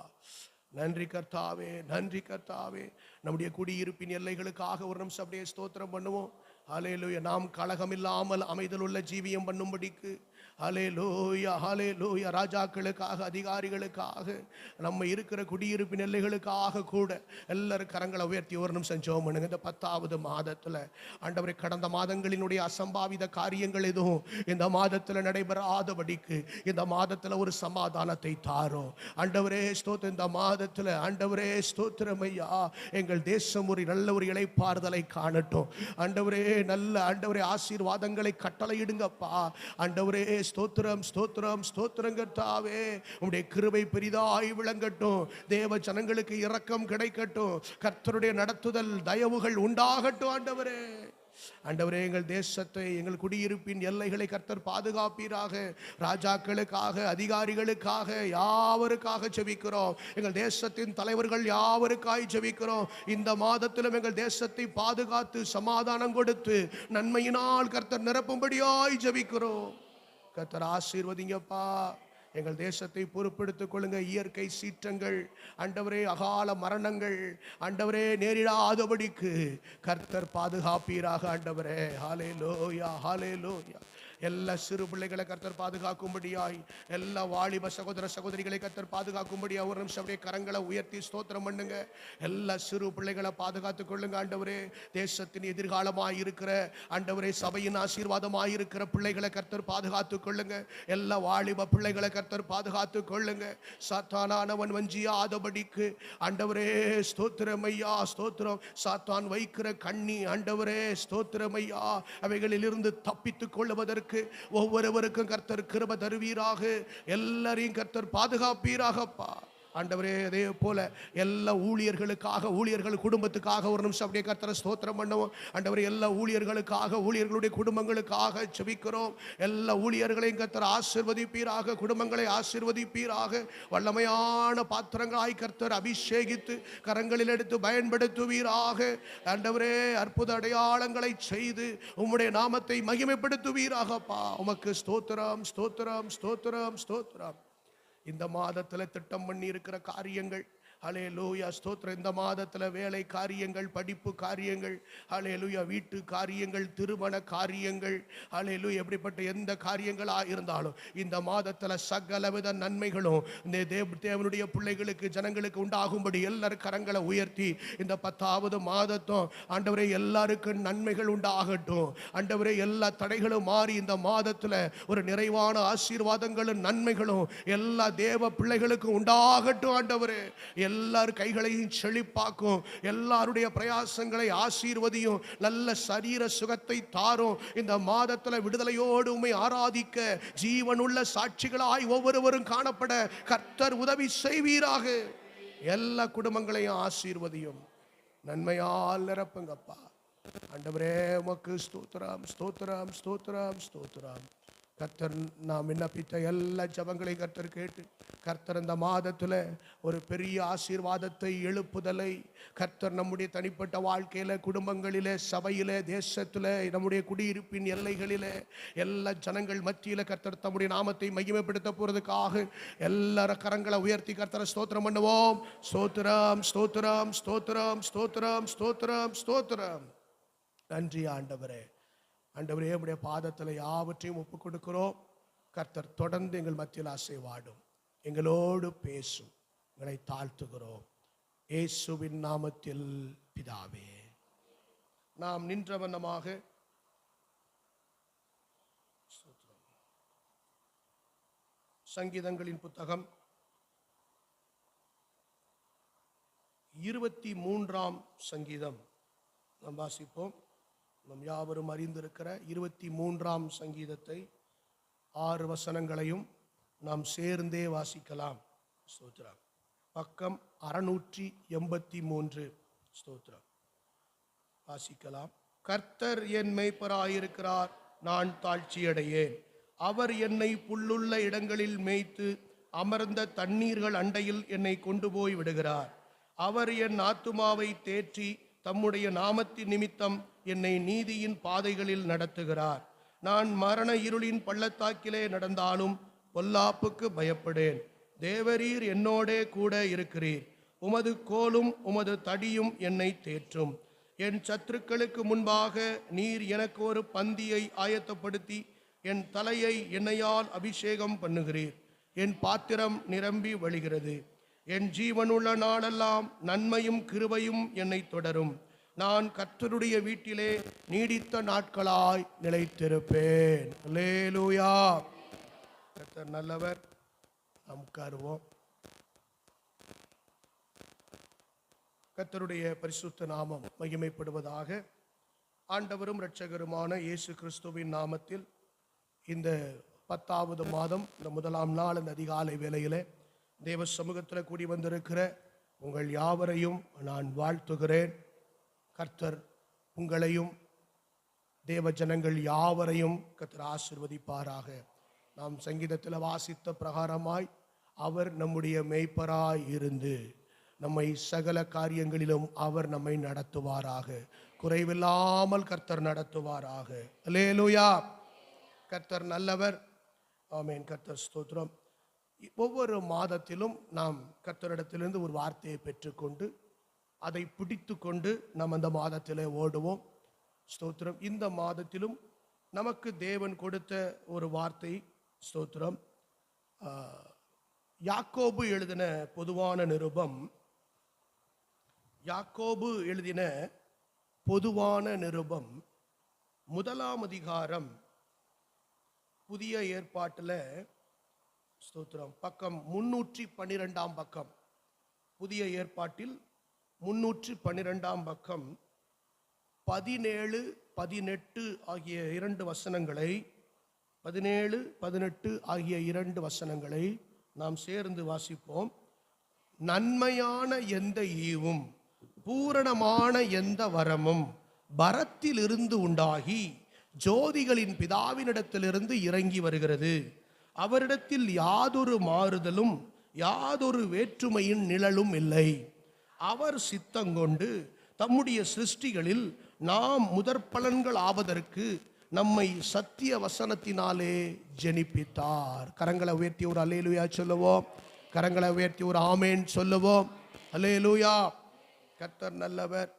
நன்றி கர்த்தாவே நன்றி கர்த்தாவே. நம்முடைய குடியிருப்பின் எல்லைகளுக்காக ஒரு நிமிஷம் அப்படியே ஸ்தோத்திரம் பண்ணுவோம். ஹல்லேலூயா. நாம் கலகம் இல்லாமல் அமைதல் உள்ள ஜீவியம் பண்ணும்படிக்கு ஹல்லேலூயா ஹல்லேலூயா. ராஜாக்களுக்காக அதிகாரிகளுக்காக நம்ம இருக்கிற குடியிருப்பின் எல்லைகளுக்காக கூட எல்லாரும் கரங்களை உயர்த்தி ஒரு நிமிஷம் ஜெபம் பண்ணுங்க. இந்த 10வது மாதத்துல ஆண்டவரே கடந்த மாதங்களினுடைய அசம்பாவித காரியங்கள் எதுவும் இந்த மாதத்துல நடைபெறாதபடிக்கு இந்த மாதத்துல ஒரு சமாதானத்தை தாரும் ஆண்டவரே. ஸ்தோத்திரம். இந்த மாதத்துல ஆண்டவரே ஸ்தோத்திரம் ஐயா. எங்கள் தேசம் ஒரு நல்ல ஒரு இளைப்பாறுதலை காணட்டும் ஆண்டவரே. நல்ல ஆண்டவரே ஆசீர்வாதங்களை கட்டளையிடுங்கப்பா ஆண்டவரே. ஸ்தோத்திரம் ஸ்தோத்திரம் ஸ்தோத்திரம் கர்த்தாவே. உம்முடைய கிருபை பெரிதாய் விளங்கட்டும். தேவ ஜனங்களுக்கு இரக்கம் கிடைக்கட்டும். கர்த்தருடைய நடத்துதல் தயவுகள் உண்டாகட்டும் ஆண்டவரே. ஆண்டவரே எங்கள் தேசத்தை எங்கள் குடியிருப்பின் எல்லைகளை கர்த்தர் பாதுகாப்பீராக. ராஜாக்களுக்காக அதிகாரிகளுக்காக யாவருக்காக ஜெபிக்கிறோம். எங்கள் தேசத்தின் தலைவர்கள் யாவருக்காய் ஜெபிக்கிறோம். இந்த மாதத்திலும் எங்கள் தேசத்தை பாதுகாத்து சமாதானம் கொடுத்து நன்மையினால் கர்த்தர் நிரப்பும்படியாய் ஜெபிக்கிறோம். கர்த்தர் ஆசீர்வதிங்கப்பா. எங்கள் தேசத்தை பொறுப்பெடுத்துக் கொள்ளுங்க. இயற்கை சீற்றங்கள் ஆண்டவரே அகால மரணங்கள் ஆண்டவரே நேரிடாதபடிக்கு கர்த்தர் பாதுகாப்பீராக ஆண்டவரே. ஹல்லேலூயா ஹல்லேலூயா. எல்லா சிறு பிள்ளைகளை கர்த்தர் பாதுகாக்கும்படியாய் எல்லா வாலிப சகோதர சகோதரிகளை கர்த்தர் பாதுகாக்கும்படியா ஒரு நிமிஷம் அப்படியே கரங்களை உயர்த்தி ஸ்தோத்திரம் பண்ணுங்க. எல்லா சிறு பிள்ளைகளை பாதுகாத்துக் கொள்ளுங்க ஆண்டவரே. தேசத்தின் எதிர்காலமாய் இருக்கிற ஆண்டவரே சபையின் ஆசீர்வாதமாய் இருக்கிற பிள்ளைகளை கர்த்தர் பாதுகாத்துக் கொள்ளுங்க. எல்லா வாலிப பிள்ளைகளை கர்த்தர் பாதுகாத்துக் கொள்ளுங்க. சாத்தானானவன் வஞ்சியாதபடிக்கு ஆண்டவரே ஸ்தோத்திரம் ஐயா ஸ்தோத்திரம். சாத்தான் வைக்கிற கண்ணி ஆண்டவரே ஸ்தோத்திரம் ஐயா அவைகளில் இருந்து தப்பித்துக் கொள்வதற்கு ஒவ்வொருவருக்கும் கர்த்தர் கிருபை தருவீராக. எல்லாரையும் கர்த்தர் பாதுகாப்பீராகப்பா ஆண்டவரே. அதே போல எல்லா ஊழியர்களுக்காக ஊழியர்கள் குடும்பத்துக்காக ஒரு நிமிஷம் அப்படியே கர்த்தரை ஸ்தோத்திரம் பண்ணுவோம் ஆண்டவரே. எல்லா ஊழியர்களுக்காக ஊழியர்களுடைய குடும்பங்களுக்காக ஜெபிக்கிறோம். எல்லா ஊழியர்களையும் கர்த்தர் ஆசீர்வதிப்பீராக. குடும்பங்களை ஆசீர்வதிப்பீராக. வல்லமையான பாத்திரங்களாய் கர்த்தர் அபிஷேகித்து கரங்களில் எடுத்து பயன்படுத்துவீராக ஆண்டவரே. அற்புத அடையாளங்களை செய்து உம்முடைய நாமத்தை மகிமைப்படுத்துவீராகப்பா. உமக்கு ஸ்தோத்திரம் ஸ்தோத்திரம் ஸ்தோத்திரம் ஸ்தோத்திரம். இந்த மாதத்துல திட்டம் பண்ணி இருக்கிற காரியங்கள் ஹல்லேலூயா ஸ்தோத்திரம். இந்த மாதத்துல வேலை காரியங்கள் படிப்பு காரியங்கள் ஹல்லேலூயா வீட்டு காரியங்கள் திருமண காரியங்கள் ஹல்லேலூயா எப்படிப்பட்ட எந்த காரியங்களா இருந்தாலும் இந்த மாதத்துல சகலவித நன்மைகளும் இந்த தேவனுடைய பிள்ளைகளுக்கு ஜனங்களுக்கு உண்டாகும்படி எல்லாரும் கரங்களை உயர்த்தி இந்த 10வது மாதத்தும் ஆண்டவரே எல்லாருக்கும் நன்மைகள் உண்டாகட்டும் ஆண்டவரே. எல்லா தடைகளும் மாறி இந்த மாதத்துல ஒரு நிறைவான ஆசீர்வாதங்களும் நன்மைகளும் எல்லா தேவ பிள்ளைகளுக்கும் உண்டாகட்டும் ஆண்டவரே. எல்லார் கைகளையும் செழிப்பாக்கும், எல்லாருடைய பிரயாசங்களை ஆசீர்வதியும், நல்ல சரீர சுகத்தை தாரும். இந்த மாதத்துல விடுதலையோடு உம்மை ஆராதிக்க ஜீவனுள்ள சாட்சிகளாய் ஒவ்வொருவரும் காணப்பட கர்த்தர் உதவி செய்வீராக. எல்லா குடும்பங்களையும் ஆசீர்வதியும், நன்மையால் நிரப்புங்கப்பா. ஆண்டவரே உமக்கு ஸ்தோத்திரம், ஸ்தோத்திரம், ஸ்தோத்திரம், ஸ்தோத்திரம். கர்த்தர் நாம் விண்ணப்பித்த எல்லா ஜபங்களையும் கர்த்தர் கேட்டு கர்த்தர் இந்த மாதத்தில் ஒரு பெரிய ஆசீர்வாதத்தை, எழுப்புதலை கர்த்தர் நம்முடைய தனிப்பட்ட வாழ்க்கையில், குடும்பங்களில், சபையில், தேசத்தில், நம்முடைய குடியிருப்பின் எல்லைகளில், எல்லா ஜனங்கள் மத்தியில் கர்த்தர் தம்முடைய நாமத்தை மகிமைப்படுத்த போகிறதுக்காக எல்லார கரங்களை உயர்த்தி கர்த்தரை ஸ்தோத்திரம் பண்ணுவோம். ஸ்தோத்திரம், ஸ்தோத்திரம், ஸ்தோத்திரம், ஸ்தோத்திரம், ஸ்தோத்திரம், ஸ்தோத்திரம். நன்றி ஆண்டவரே. ஆண்டவரே, உம்முடைய பாதத்தில் யாவற்றையும் ஒப்புக் கொடுக்கிறோம். கர்த்தர் தொடர்ந்து எங்கள் மத்தியில் அசைவாடும், எங்களோடு பேசும். எங்களை தாழ்த்துகிறோம் இயேசுவின் நாமத்தில் பிதாவே. நாம் நின்ற வண்ணமாக சங்கீதங்களின் புத்தகம் 23ஆம் சங்கீதம் நாம் வாசிப்போம். நம் யாவரும் அறிந்திருக்கிற 23ஆம் சங்கீதத்தை 6 வசனங்களையும் நாம் சேர்ந்தே வாசிக்கலாம். ஸ்தோத்திரம். பக்கம் 683. ஸ்தோத்திரம். வாசிக்கலாம். கர்த்தர் என் மேய்ப்பராயிருக்கிறார், நான் தாழ்ச்சியடையேன். அவர் என்னை புல்லுள்ள இடங்களில் மேய்த்து அமர்ந்த தண்ணீர்கள் அண்டையில் என்னை கொண்டு போய் விடுகிறார். அவர் என் ஆத்துமாவை தேற்றி தம்முடைய நாமத்தின் நிமித்தம் என்னை நீதியின் பாதைகளில் நடத்துகிறார். நான் மரண இருளின் பள்ளத்தாக்கிலே நடந்தாலும் பொல்லாப்புக்கு பயப்படேன். தேவரீர் என்னோடே கூட இருக்கிறீர். உமது கோலும் உமது தடியும் என்னை தேற்றும். என் சத்துருக்களுக்கு முன்பாக நீர் எனக்கு ஒரு பந்தியை ஆயத்தப்படுத்தி என் தலையை எண்ணெயால் அபிஷேகம் பண்ணுகிறீர். என் பாத்திரம் நிரம்பி வழிகிறது. என் ஜீவனுள்ள நாளெல்லாம் நன்மையும் கிருபையும் என்னை தொடரும். நான் கர்த்தருடைய வீட்டிலே நீடித்த நாட்களாய் நிலைத்திருப்பேன். அல்லேலூயா. கர்த்தர் நல்லவர். நாம் உட்காருவோம். கர்த்தருடைய பரிசுத்த நாமம் மகிமைப்படுவதாக. ஆண்டவரும் இரட்சகருமான இயேசு கிறிஸ்துவின் நாமத்தில் இந்த 10வது மாதம், இந்த முதலாம் நாள், இந்த அதிகாலை வேளையிலே தேவ சமூகத்தில் கூடி வந்திருக்கிற உங்கள் யாவரையும் நான் வாழ்த்துகிறேன். கர்த்தர் உங்களையும் தேவ ஜனங்கள் யாவரையும் கர்த்தர் ஆசீர்வதிப்பாராக. நாம் சங்கீதத்தில் வாசித்த பிரகாரமாய் அவர் நம்முடைய மேய்ப்பராய் இருந்து நம்மை சகல காரியங்களிலும் அவர் நம்மை நடத்துவாராக. குறைவில்லாமல் கர்த்தர் நடத்துவாராக. அல்லேலூயா. கர்த்தர் நல்லவர். ஆமென். கர்த்தர் ஸ்தோத்திரம். ஒவ்வொரு மாதத்திலும் நாம் கர்த்தரிடத்திலிருந்து ஒரு வார்த்தையை பெற்றுக்கொண்டு அதை பிடித்து கொண்டு நாம் அந்த மாதத்திலே ஓடுவோம். ஸ்தோத்திரம். இந்த மாதத்திலும் நமக்கு தேவன் கொடுத்த ஒரு வார்த்தை, ஸ்தோத்திரம், யாக்கோபு எழுதின பொதுவான நிருபம். யாக்கோபு எழுதின பொதுவான நிருபம் 1ஆம் அதிகாரம், புதிய ஏற்பாட்டில், ஸ்தோத்திரம், பக்கம் 312ஆம் பக்கம். புதிய ஏற்பாட்டில் 312ஆம் பக்கம் 17, 18 ஆகிய 2 வசனங்களை, 17, 18 ஆகிய 2 வசனங்களை நாம் சேர்ந்து வாசிப்போம். நன்மையான எந்த ஈவும் பூரணமான எந்த வரமும் பரத்திலிருந்து உண்டாகி ஜோதிகளின் பிதாவினிடத்திலிருந்து இறங்கி வருகிறது. அவரிடத்தில் யாதொரு மாறுதலும் யாதொரு வேற்றுமையின் நிழலும் இல்லை. அவர் சித்தங்கொண்டு தம்முடைய சிருஷ்டிகளில் நாம் முதற்பலன்கள் ஆவதற்கு நம்மை சத்திய வசனத்தினாலே ஜெனிப்பித்தார். கரங்களை உயர்த்தி ஒரு அல்லேலூயா சொல்லுவோம். கரங்களை உயர்த்தி ஒரு ஆமேன் சொல்லுவோம். அல்லேலூயா. கர்த்தர் நல்லவர்.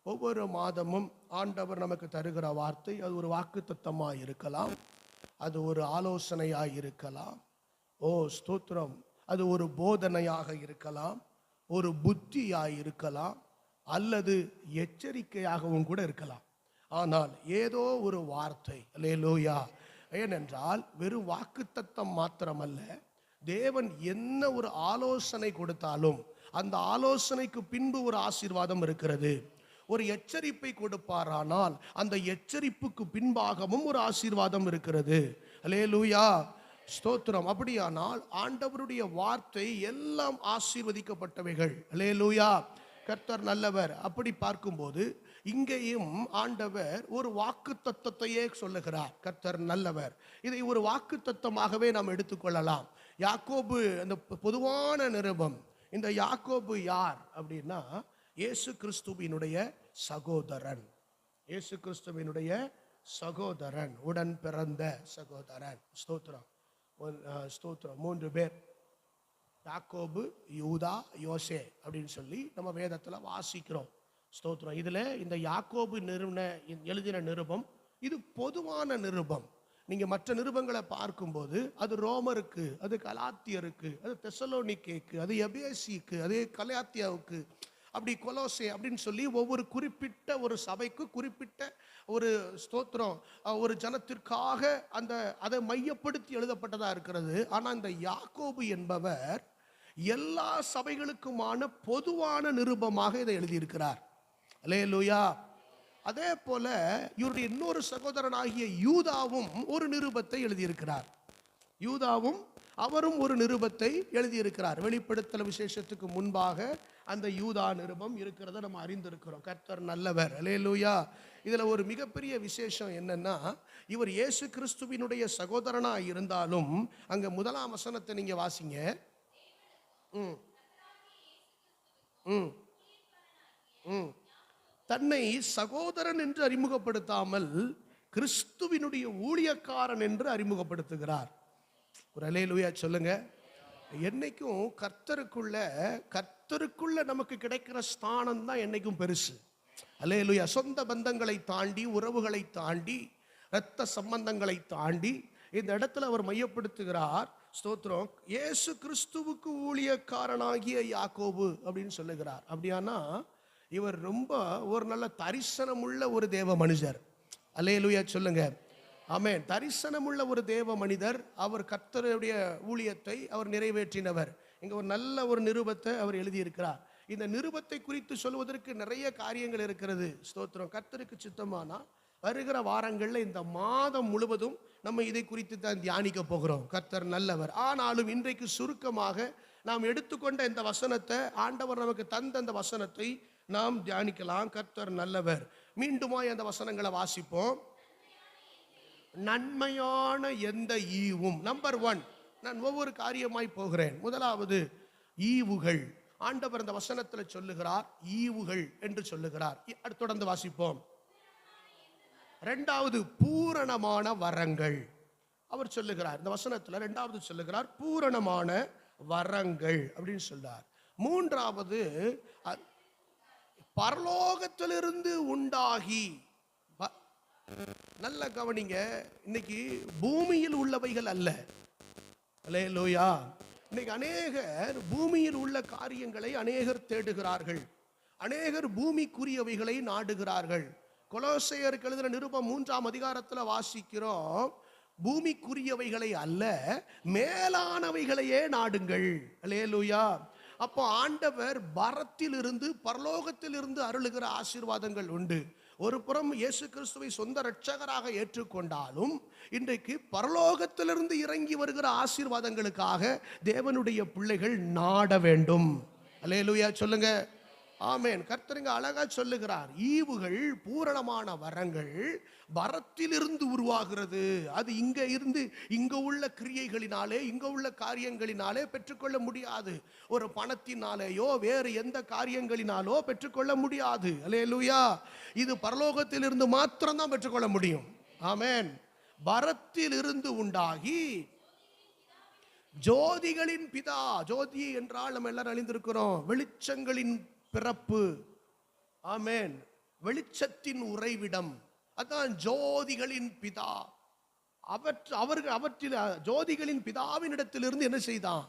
ஒவ்வொரு மாதமும் ஆண்டவர் நமக்கு தருகிற வார்த்தை, அது ஒரு வாக்குத்தத்தமாக இருக்கலாம், அது ஒரு ஆலோசனையாக இருக்கலாம், ஓ ஸ்தோத்திரம், அது ஒரு போதனையாக இருக்கலாம், ஒரு புத்தியாக இருக்கலாம், அல்லது எச்சரிக்கையாகவும் கூட இருக்கலாம். ஆனால் ஏதோ ஒரு வார்த்தை, அல்லேலூயா. ஏனென்றால் வெறும் வாக்குத்தத்தம் மாத்திரமல்ல, தேவன் என்ன ஒரு ஆலோசனை கொடுத்தாலும் அந்த ஆலோசனைக்கு பின்பு ஒரு ஆசீர்வாதம் இருக்கிறது. ஒரு எச்சரிப்பை கொடுப்பாரானால் அந்த எச்சரிப்புக்கு பின்பாகவும் ஒரு ஆசீர்வாதம் இருக்கிறது. அல்லேலூயா, ஸ்தோத்திரம். அப்படியானால் ஆண்டவருடைய வார்த்தை எல்லாம் ஆசீர்வதிக்கப்பட்டவைகள். அல்லேலூயா, கர்த்தர் நல்லவர். அப்படி பார்க்கும்போது இங்கேயும் ஆண்டவர் ஒரு வாக்கு தத்தத்தையே சொல்லுகிறார். கர்த்தர் நல்லவர். இதை ஒரு வாக்கு தத்தமாகவே நாம் எடுத்துக்கொள்ளலாம். யாக்கோபு அந்த பொதுவான நிருபம். இந்த யாக்கோபு யார் அப்படின்னா இயேசு கிறிஸ்துவினுடைய சகோதரன். இயேசு கிறிஸ்துவினுடைய சகோதரன், உடன் பிறந்த சகோதரன். ஸ்தோத்திரம், ஸ்தோத்திரம். 3 பேர், யாக்கோபு, யூதா, யோசே அப்படின்னு சொல்லி நம்ம வேதத்தில் வாசிக்கிறோம். ஸ்தோத்திரம். இதில் இந்த யாக்கோபு எழுதின நிருபம் இது பொதுவான நிருபம். நீங்கள் மற்ற நிருபங்களை பார்க்கும்போது அது ரோமருக்கு, அது கலாத்தியருக்கு, அது தெசலோனிக்கேக்கு, அது எபேசிக்கு, அது கலாத்தியாவுக்கு, அப்படி கொலோசே அப்படின்னு சொல்லி ஒவ்வொரு குறிப்பிட்ட ஒரு சபைக்கு குறிப்பிட்ட ஒரு ஸ்தோத்திரம் ஒரு ஜனத்திற்காக அந்த அதை மையப்படுத்தி எழுதப்பட்டதாக இருக்கிறது. ஆனால் இந்த யாக்கோபு என்பவர் எல்லா சபைகளுக்குமான பொதுவான நிருபமாக இதை எழுதியிருக்கிறார். அல்லேலூயா. அதே போல இவருடைய இன்னொரு சகோதரனாகிய யூதாவும் ஒரு நிருபத்தை எழுதியிருக்கிறார். யூதாவும் அவரும் ஒரு நிருபத்தை எழுதியிருக்கிறார். வெளிப்படுத்தல் விசேஷத்துக்கு முன்பாக அந்த யூதா நிருபம் இருக்கிறத நம்ம அறிந்திருக்கிறோம். கர்த்தர் நல்லவர். அல்லேலூயா. இதுல ஒரு மிகப்பெரிய விசேஷம் என்னன்னா, இவர் இயேசு கிறிஸ்துவினுடைய சகோதரனா இருந்தாலும் அங்க 1ஆம் வசனத்தை நீங்க வாசிங்க. தன்னை சகோதரன் என்று அறிமுகப்படுத்தாமல் கிறிஸ்துவினுடைய ஊழியக்காரன் என்று அறிமுகப்படுத்துகிறார். ஒரு அல்லேலூயா சொல்லுங்க. என்னைக்கும் கர்த்தருக்குள்ள நமக்கு கிடைக்கிற ஸ்தானம் தான் என்னைக்கும் பெருசு. அல்லேலூயா. சொந்த பந்தங்களை தாண்டி, உறவுகளை தாண்டி, இரத்த சம்பந்தங்களை தாண்டி இந்த இடத்துல அவர் மையப்படுத்துகிறார். ஸ்தோத்திரம். இயேசு கிறிஸ்துவுக்கு ஊழியக்காரனாகிய யாக்கோபு அப்படின்னு சொல்லுகிறார். அப்படியானா இவர் ரொம்ப ஒரு நல்ல தரிசனமுள்ள ஒரு தேவ மனுஷர். அல்லேலூயா சொல்லுங்க. ஆமென். தரிசனமுள்ள ஒரு தேவ மனிதர். அவர் கர்த்தருடைய ஊழியத்தை அவர் நிறைவேற்றினவர். இங்க ஒரு நல்ல ஒரு நிருபத்தை அவர் எழுதியிருக்கிறார். இந்த நிருபத்தை குறித்து சொல்வதற்கு நிறைய காரியங்கள் இருக்கிறது. ஸ்தோத்திரம். கர்த்தருக்கு சித்தமானா வருகிற வாரங்களில் இந்த மாதம் முழுவதும் நம்ம இதை குறித்து தான் தியானிக்க போகிறோம். கர்த்தர் நல்லவர். ஆனாலும் இன்றைக்கு சுருக்கமாக நாம் எடுத்துக்கொண்ட இந்த வசனத்தை, ஆண்டவர் நமக்கு தந்த அந்த வசனத்தை நாம் தியானிக்கலாம். கர்த்தர் நல்லவர். மீண்டுமாய் அந்த வசனங்களை வாசிப்போம். நன்மையான எந்த ஈவும். நம்பர் 1, நான் ஒவ்வொரு காரியமாய் போகிறேன். முதலாவது ஈவுகள். ஆண்டவர் அந்த வசனத்தில் சொல்லுகிறார் ஈவுகள் என்று சொல்லுகிறார். தொடர்ந்து வாசிப்போம். 2வது பூரணமான வரங்கள். அவர் சொல்லுகிறார் இந்த வசனத்தில் 2வது சொல்லுகிறார் பூரணமான வரங்கள் அப்படின்னு சொல்றார். 3வது பரலோகத்திலிருந்து உண்டாகி. நல்ல கவனிங்க. இன்னைக்கு பூமியில் உள்ளவைகள் அல்ல. அல்லேலூயா. இன்னைக்கு அநேகர் பூமியில் உள்ள காரியங்களை அநேகர் தேடுகிறார்கள். அநேகர் பூமிக்குரியவைகளை நாடுகிறார்கள். கொலோசையருக்கு எழுதின நிருபம் 3ஆம் அதிகாரத்தில் வாசிக்கிறோம், பூமிக்குரியவைகளை அல்ல மேலானவைகளையே நாடுங்கள். அல்லேலூயா. அப்போ ஆண்டவர் பரத்திலிருந்து பரலோகத்திலிருந்து அருளுகிற ஆசீர்வாதங்கள் உண்டு. ஒரு புறம் இயேசு கிறிஸ்துவை சொந்த இரட்சகராக ஏற்றுக்கொண்டாலும் இன்றைக்கு பரலோகத்திலிருந்து இறங்கி வருகிற ஆசீர்வாதங்களுக்காக தேவனுடைய பிள்ளைகள் நாட வேண்டும். அல்லேலூயா சொல்லுங்க. ஆமென். கர்த்தருங்க அழகா சொல்லுகிறார். ஈவுகள், பூரணமான வரங்கள் வரத்திலிருந்து உருவாகிறது. அது இங்க உள்ள கிரியைகளினாலே, இங்க உள்ள காரியங்களினாலே பெற்றுக்கொள்ள முடியாது. ஒரு பணத்தினாலேயோ வேறு எந்த காரியங்களினாலோ பெற்றுக்கொள்ள முடியாது. அல்லேலூயா. இது பரலோகத்திலிருந்து மாத்திரம்தான் பெற்றுக்கொள்ள முடியும். ஆமென். வரத்திலிருந்து உண்டாகி ஜோதிகளின் பிதா. ஜோதி என்றால் நம்ம எல்லாரும் அறிந்திருக்கிறோம், வெளிச்சங்களின் பிறப்பு. ஆமென். வெளிச்சத்தின் உறைவிடம். அதான் ஜோதிகளின் பிதா. அவற்றில் ஜோதிகளின் பிதாவின் இடத்திலிருந்து என்ன செய்தான்?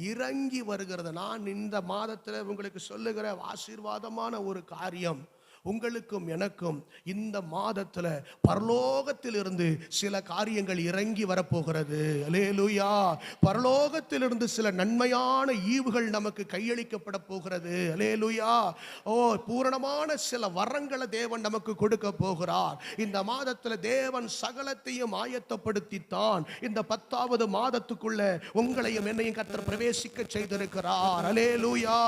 இறங்கி வருகிறது. நான் இந்த மாதத்தில் உங்களுக்கு சொல்லுகிற ஆசீர்வாதமான ஒரு காரியம், உங்களுக்கும் எனக்கும் இந்த மாதத்துல பரலோகத்திலிருந்து சில காரியங்கள் இறங்கி வரப்போகிறது. அல்லேலூயா. பரலோகத்திலிருந்து சில நன்மையான ஈவுகள் நமக்கு கையளிக்கப்பட போகிறது. அல்லேலூயா. ஓ, பூரணமான சில வரங்களை தேவன் நமக்கு கொடுக்க போகிறார். இந்த மாதத்துல தேவன் சகலத்தையும் ஆயத்தப்படுத்தித்தான் இந்த 10வது மாதத்துக்குள்ள உங்களையும் என்னையும் கர்த்தர் பிரவேசிக்க செய்திருக்கிறார். அல்லேலூயா.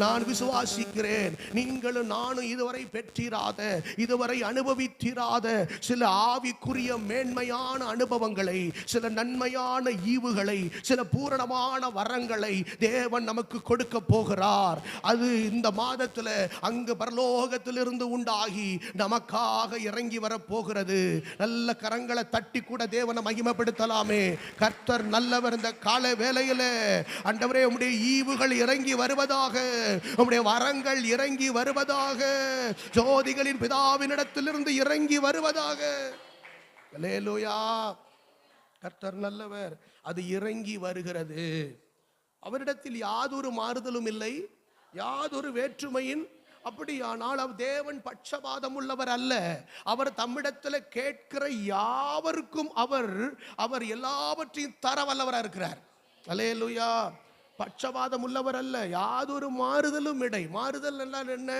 நான் விசுவாசிக்கிறேன், நீங்களும் நானும் இதுவரை பெற்றிராத, இதுவரை அனுபவித்திராத சில ஆவிக்குரிய மேன்மையான அனுபவங்களை, சில நன்மையான ஈவுகளை, சில பூரணமான வரங்களை தேவன் நமக்கு கொடுக்க போகிறார். அது இந்த மாதத்துல அங்கு பரலோகத்திலிருந்து உண்டாகி நமக்காக இறங்கி வர போகிறது. நல்ல கரங்களை தட்டி கூட தேவனை மகிமைப்படுத்தலாமே. கர்த்தர் நல்லவர். இந்த கால வேளையில ஆண்டவரே, உம்முடைய ஈவுகள் இறங்கி வருவதாக, உம்முடைய வரங்கள் இறங்கி வருவதாக, ஜோதிகளின் பிதாவினிடத்திலிருந்து இறங்கி வருவதாக. அல்லேலூயா. கர்த்தர் நல்லவர். அது இறங்கி வருகிறது. அவரிடத்தில் யாதொரு மாறுதலும் இல்லை, யாதொரு வேற்றுமையின். அப்படியானால் அவர் தேவன் பட்சபாதம் உள்ளவர் அல்ல. அவர் தம்மிடத்தில் கேட்கிற யாவருக்கும் அவர் எல்லாவற்றையும் தர வல்லவராக இருக்கிறார். அல்லேலூயா. பட்சபாதம் உள்ளவர் அல்ல, யாதொரு மாறுதலும் இடை. மாறுதல் என்றால் என்ன?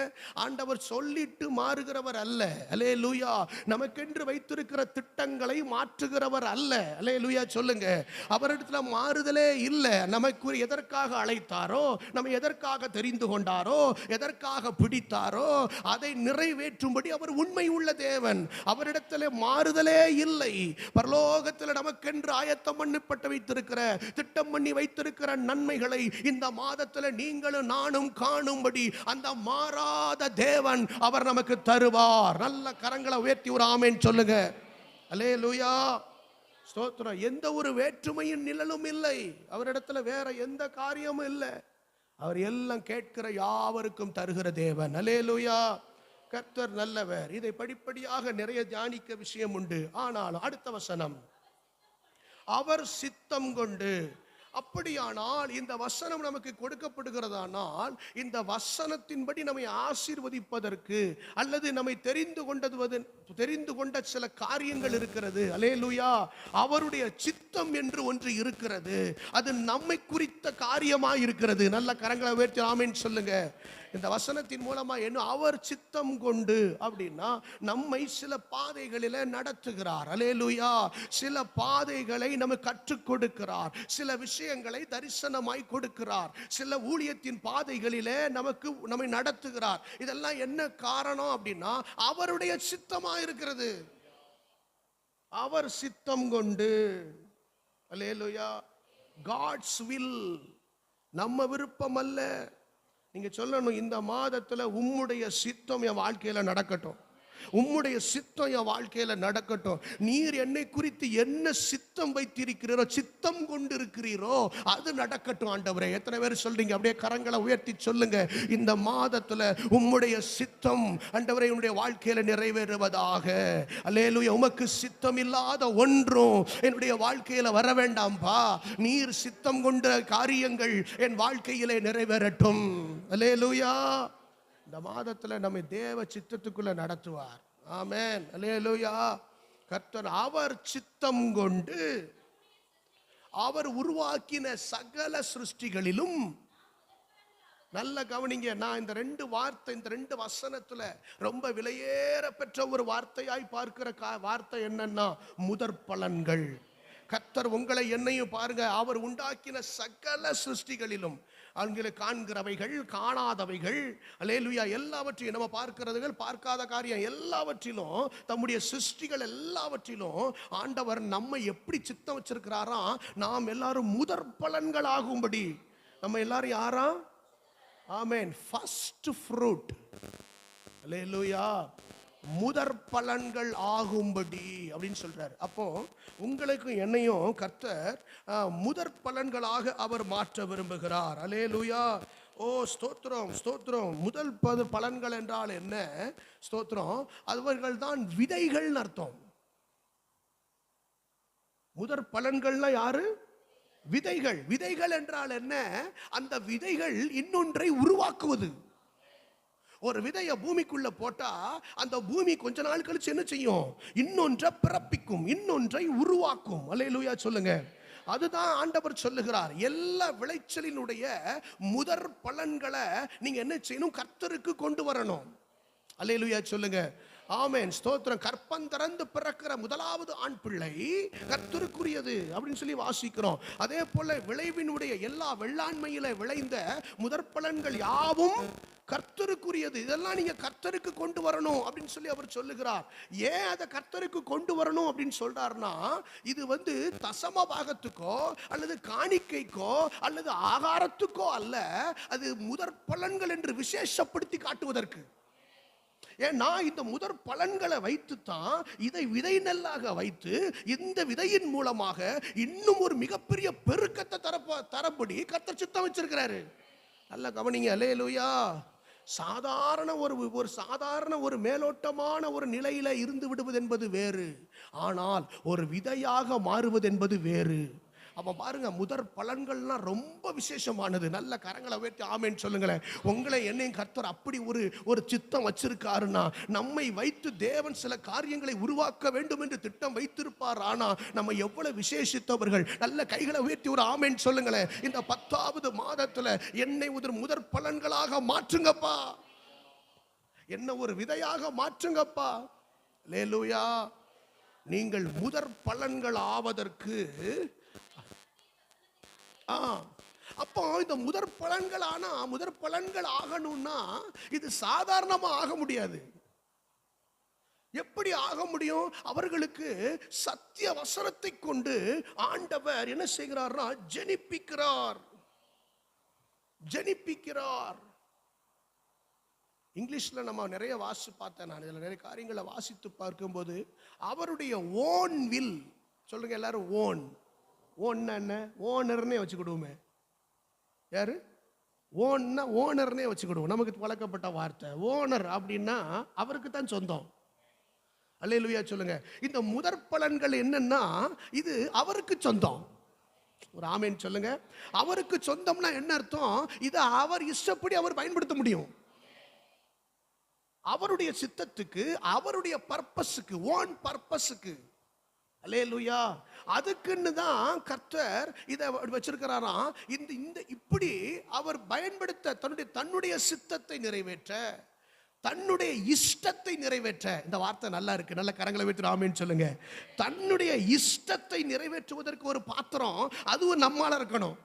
ஆண்டவர் சொல்லிட்டு மாறுகிறவர் அல்ல. அல்லேலூயா. நமக்கென்று வைத்திருக்கிற திட்டங்களை மாற்றுகிறவர் அல்ல. அல்லேலூயா சொல்லுங்க. அவரிடத்துல மாறுதலே இல்லை. நமக்கு எதற்காக அழைத்தாரோ, நம்ம எதற்காக தெரிந்து கொண்டாரோ, எதற்காக பிடித்தாரோ அதை நிறைவேற்றும்படி அவர் உண்மை உள்ள தேவன். அவரிடத்துல மாறுதலே இல்லை. பரலோகத்தில் நமக்கென்று ஆயத்தம் பண்ணப்பட்டு வைத்திருக்கிற, திட்டம் பண்ணி வைத்திருக்கிற நன்மைகள் இந்த மாதத்தில் நீங்களும் நானும் காணும்படி அந்த மாறாத தேவன் அவர் நமக்கு தருவார். நல்ல கரங்களை உயர்த்தி ஒரு ஆமென் சொல்லுங்க. அல்லேலூயா. ஸ்தோத்திரம். எந்த ஒரு வேற்றுமையின் நிழலும் இல்லை. அவரிடத்துல வேற எந்த காரியமும் இல்லை. அவர் எல்லாம் கேட்கிற யாவருக்கும் தருகிற தேவன். அல்லேலூயா. கர்த்தர் நல்லவர். இதை படிப்படியாக நிறைய தியானிக்க விஷயம் உண்டு. ஆனால் அடுத்த வசனம், அவர் சித்தம் கொண்டு. அப்படியானால் இந்த வசனம் நமக்கு கொடுக்கப்படுகிறதானால் இந்த வசனத்தின்படி நம்மை ஆசீர்வதிப்பதற்கு அல்லது நம்மை தெரிந்து கொண்ட சில காரியங்கள் இருக்கிறது. அல்லேலூயா. அவருடைய சித்தம் என்று ஒன்று இருக்கிறது. அது நம்மை குறித்த காரியமாக இருக்கிறது. நல்ல கரங்களை உயர்த்தி ஆமென் சொல்லுங்க. இந்த வசனத்தின் மூலமா என்ன? அவர் சித்தம் கொண்டு அப்படின்னா நம்மை சில பாதைகளில் நடத்துகிறார். அல்லேலூயா. சில பாதைகளை நமக்கு கற்றுக் கொடுக்கிறார். சில விஷயங்களை தரிசனமாய் கொடுக்கிறார். சில ஊழியத்தின் பாதைகளிலே நம்மை நடத்துகிறார். இதெல்லாம் என்ன காரணம் அப்படின்னா அவருடைய சித்தமா இருக்கிறது. அவர் சித்தம் கொண்டு. அல்லேலூயா. God's will. நம்ம விருப்பம் அல்ல. நீங்க சொல்லணும், இந்த மாதத்துல உம்முடைய சித்தம் என் வாழ்க்கையில நடக்கட்டும், உம்முடைய சித்தம் என் வாழ்க்கையில நடக்கட்டும். நீர் என்னை குறித்து என்ன சித்தம் வைத்திருக்கிறீரோ, சித்தம் கொண்டு இருக்கிறீரோ அது நடக்கட்டும் ஆண்டவரே. எத்தனை பேர் சொல்றீங்க? அப்படியே கரங்களை உயர்த்தி சொல்லுங்க. இந்த மாதத்துல உம்முடைய சித்தம் ஆண்டவரே என்னுடைய வாழ்க்கையில நிறைவேறுவதாக. அல்லேலூயா. உமக்கு சித்தம் இல்லாத ஒன்றும் என்னுடைய வாழ்க்கையில வர வேண்டாம்பா. நீர் சித்தம் கொண்ட காரியங்கள் என் வாழ்க்கையிலே நிறைவேறட்டும். அல்லேலூயா. இந்த மாதத்துல நம்மை தேவ சித்தத்துக்குள்ள நடத்துவார். ஆமென். அல்லேலூயா. கர்த்தர் அவர் சித்தம் கொண்டு அவர் உருவாக்கின சகல சிருஷ்டிகளிலும். நல்ல கவனிங்க. நான் இந்த ரெண்டு வார்த்தை, இந்த ரெண்டு வசனத்துல ரொம்ப விலையேற பெற்ற ஒரு வார்த்தையாய் பார்க்கிற வார்த்தை என்னன்னா முதற் பலன்கள். கர்த்தர் உங்களை என்னையும் பாருங்க, அவர் உண்டாக்கின சகல சிருஷ்டிகளிலும், அவங்களை காண்கிறவைகள் காணாதவைகள், அல்லேலூயா, எல்லாவற்றையும் நம்ம பார்க்கிறதுகள் பார்க்காத காரியம் எல்லாவற்றிலும், தம்முடைய சிருஷ்டிகள் எல்லாவற்றிலும் ஆண்டவர் நம்மை எப்படி சித்தம் வச்சிருக்கிறாரா, நாம் எல்லாரும் முதற் பலன்கள் ஆகும்படி. நம்ம எல்லாரும் யாரா? ஆமென். First fruit. அல்லேலூயா. முதற் பலன்கள் ஆகும்படி அப்படின்னு சொல்றாரு. அப்போ உங்களுக்கும் என்னையும் கர்த்தர் முதற் பலன்களாக அவர் மாற்ற விரும்புகிறார். அல்லேலூயா. ஓ ஸ்தோத்திரம், ஸ்தோத்திரம். முதல் பலன்கள் என்றால் என்ன? ஸ்தோத்திரம். அவர்கள் தான் விதைகள் அர்த்தம். முதற் பலன்கள்னா யாரு? விதைகள். விதைகள் என்றால் என்ன? அந்த விதைகள் இன்னொன்றை உருவாக்குவது. ஒரு விதைய பூமிக்குள்ள போட்டா அந்த பூமி கொஞ்ச நாள் கழிச்சு என்ன செய்யும்? இன்னொன்றை பிறப்பிக்கும், இன்னொன்றை உருவாக்கும். அல்லேலூயா சொல்லுங்க. அதுதான் ஆண்டவர் சொல்லுகிறார். எல்லா விளைச்சலினுடைய முதற் பலன்களை நீங்க என்ன செய்யணும்? கர்த்தருக்கு கொண்டு வரணும். அல்லேலூயா சொல்லுங்க. ஆமென், ஸ்தோத்திரம். கற்பந்தரந்து பிறக்கிற முதலாவது ஆண் பிள்ளை கர்த்தருக்குரியது அப்படின்னு சொல்லி வாசிக்கிறோம். அதே போல விளைவினுடைய எல்லா வெள்ளாண்மையில விளைந்த முதற் பலன்கள் யாவும் கர்த்தருக்குரியது. இதெல்லாம் நீங்க கர்த்தருக்கு கொண்டு வரணும் அப்படின்னு சொல்லி அவர் சொல்லுகிறார். ஏன் அதை கர்த்தருக்கு கொண்டு வரணும் அப்படின்னு சொல்றாருன்னா, இது தசம பாகத்துக்கோ அல்லது காணிக்கைக்கோ அல்லது ஆகாரத்துக்கோ அல்ல, அது முதற் பலன்கள் என்று விசேஷப்படுத்தி காட்டுவதற்கு. ஏன்னா இந்த முதற் பலன்களை வைத்து தான் இதை விதை நெல்லாக வைத்து இந்த விதையின் மூலமாக இன்னும் ஒரு மிகப்பெரிய பெருக்கத்தை தரப்படி கர்த்தர் சித்தம் வச்சிருக்கிறாரு. நல்ல கவனிங்க. அல்லேலூயா. சாதாரண ஒரு மேலோட்டமான ஒரு நிலையில இருந்து விடுவது என்பது வேறு, ஆனால் ஒரு விதையாக மாறுவது என்பது வேறு. அப்ப பாருங்க, முதற் பலன்கள்லாம் ரொம்ப விசேஷமானது. நல்ல கரங்களை உயர்த்தி ஆமென் சொல்லுங்களேன். உங்களை என்னையும் கர்த்தர் அப்படி ஒரு சித்தம் வச்சிருக்காருன்னா, நம்மை வைத்து தேவன் சில காரியங்களை உருவாக்க வேண்டும் என்று திட்டம் வைத்திருப்பார். ஆனா நம்ம எவ்வளவு விசேஷித்தவர்கள். நல்ல கைகளை உயர்த்தி ஒரு ஆமென் சொல்லுங்களேன். இந்த 10வது மாதத்துல என்னை முதற் பலன்களாக மாற்றுங்கப்பா, என்ன ஒரு விதையாக மாற்றுங்கப்பா. அல்லேலூயா. நீங்கள் முதற் பலன்கள் ஆவதற்கு அப்போ இந்த முதற் பலன்கள் ஆகணும்னா இது சாதாரணமா ஆக முடியாது. எப்படி ஆக முடியும்? அவர்களுக்கு சத்திய வசனத்தை கொண்டு ஆண்டவர் என்ன செய்கிறார்னா ஜெனிப்பிக்கிறார். இங்கிலீஷ்ல நம்ம நிறைய வாசி பார்த்தேன். நான் இதுல நிறைய காரியங்களை வாசித்து பார்க்கும்போது அவருடைய ஓன் வில் சொல்லுங்க எல்லாரும். ஓன் என்ன? ஓனர்னே வச்சுக்கிடுவோமே. யாரு? ஓனர்னே வச்சுக்கிடுவோம். நமக்கு வழக்கப்பட்ட வார்த்தை ஓனர் அப்படின்னா அவருக்கு தான் சொந்தம். அல்லேலூயா சொல்லுங்க. இந்த முதற் பலன்கள் என்னன்னா இது அவருக்கு சொந்தம். ஒரு ஆமென் சொல்லுங்க. அவருக்கு சொந்தம்னா என்ன அர்த்தம்? இதை அவர் இஷ்டப்படி அவர் பயன்படுத்த முடியும். அவருடைய சித்தத்துக்கு, அவருடைய பர்பஸுக்கு, ஓன் பர்பஸுக்கு. அல்லேலூயா. அதுக்குன்னு தான் கர்த்தர் இதை வச்சிருக்கிறாராம். இந்த இப்படி அவர் பயன்படுத்த தன்னுடைய சித்தத்தை நிறைவேற்ற, தன்னுடைய இஷ்டத்தை நிறைவேற்ற. இந்த வார்த்தை நல்லா இருக்கு. நல்ல கரங்களை வைத்து ஆமென் சொல்லுங்க. தன்னுடைய இஷ்டத்தை நிறைவேற்றுவதற்கு ஒரு பாத்திரம் அதுவும் நம்மால இருக்கணும்.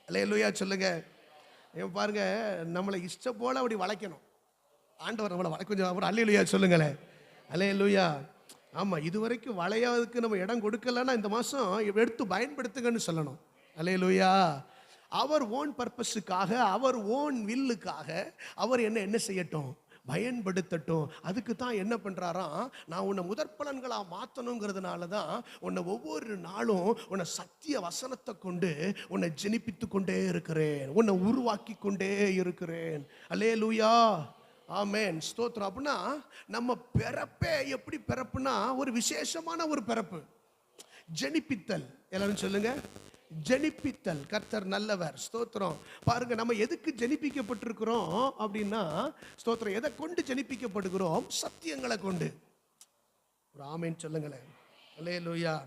அல்லேலூயா சொல்லுங்க. பாருங்க, நம்மளை இஷ்டம் போல அப்படி வளைக்கணும் ஆண்டவர். நம்மளை கொஞ்சம் அவர் அல்லேலூயா சொல்லுங்களேன். அல்லேலூயா. ஆமா, இதுவரைக்கும் வளையாததுக்கு நம்ம இடம் கொடுக்கலன்னா இந்த மாசம் எடுத்து பயன்படுத்துங்கன்னு சொல்லணும். அல்லேலூயா. அவர் ஓன் பர்பஸுக்காக, அவர் ஓன் வில்லுக்காக அவர் என்ன செய்யட்டும்? பயன்படுத்தட்டும். அதுக்கு தான் என்ன பண்றாராம்? நான் உன்னை முதற் பலன்களா மாற்றணுங்கிறதுனால தான் உன்னை ஒவ்வொரு நாளும் உன்னை சத்திய வசனத்தை கொண்டு உன்னை ஜெனிப்பித்து கொண்டே இருக்கிறேன், உன்னை உருவாக்கி கொண்டே இருக்கிறேன். அல்லேலூயா. ஆமென், ஸ்தோத்திரம். அப்படின்னா நம்ம பிறப்பே எப்படி பிறப்புனா ஒரு விசேஷமான ஒரு பிறப்பு. ஜெனிப்பித்தல். எல்லாரும் சொல்லுங்க, ஜெனிப்பித்தல். கர்த்தர் நல்லவர். ஸ்தோத்திரம். பாருங்க, நம்ம எதுக்கு ஜெனிப்பிக்கப்பட்டிருக்கிறோம் அப்படின்னா, ஸ்தோத்திரம், எதை கொண்டு ஜெனிப்பிக்கப்படுகிறோம்? சத்தியங்களை கொண்டு. ஒரு ஆமென் சொல்லுங்களேன். அல்லேலூயா.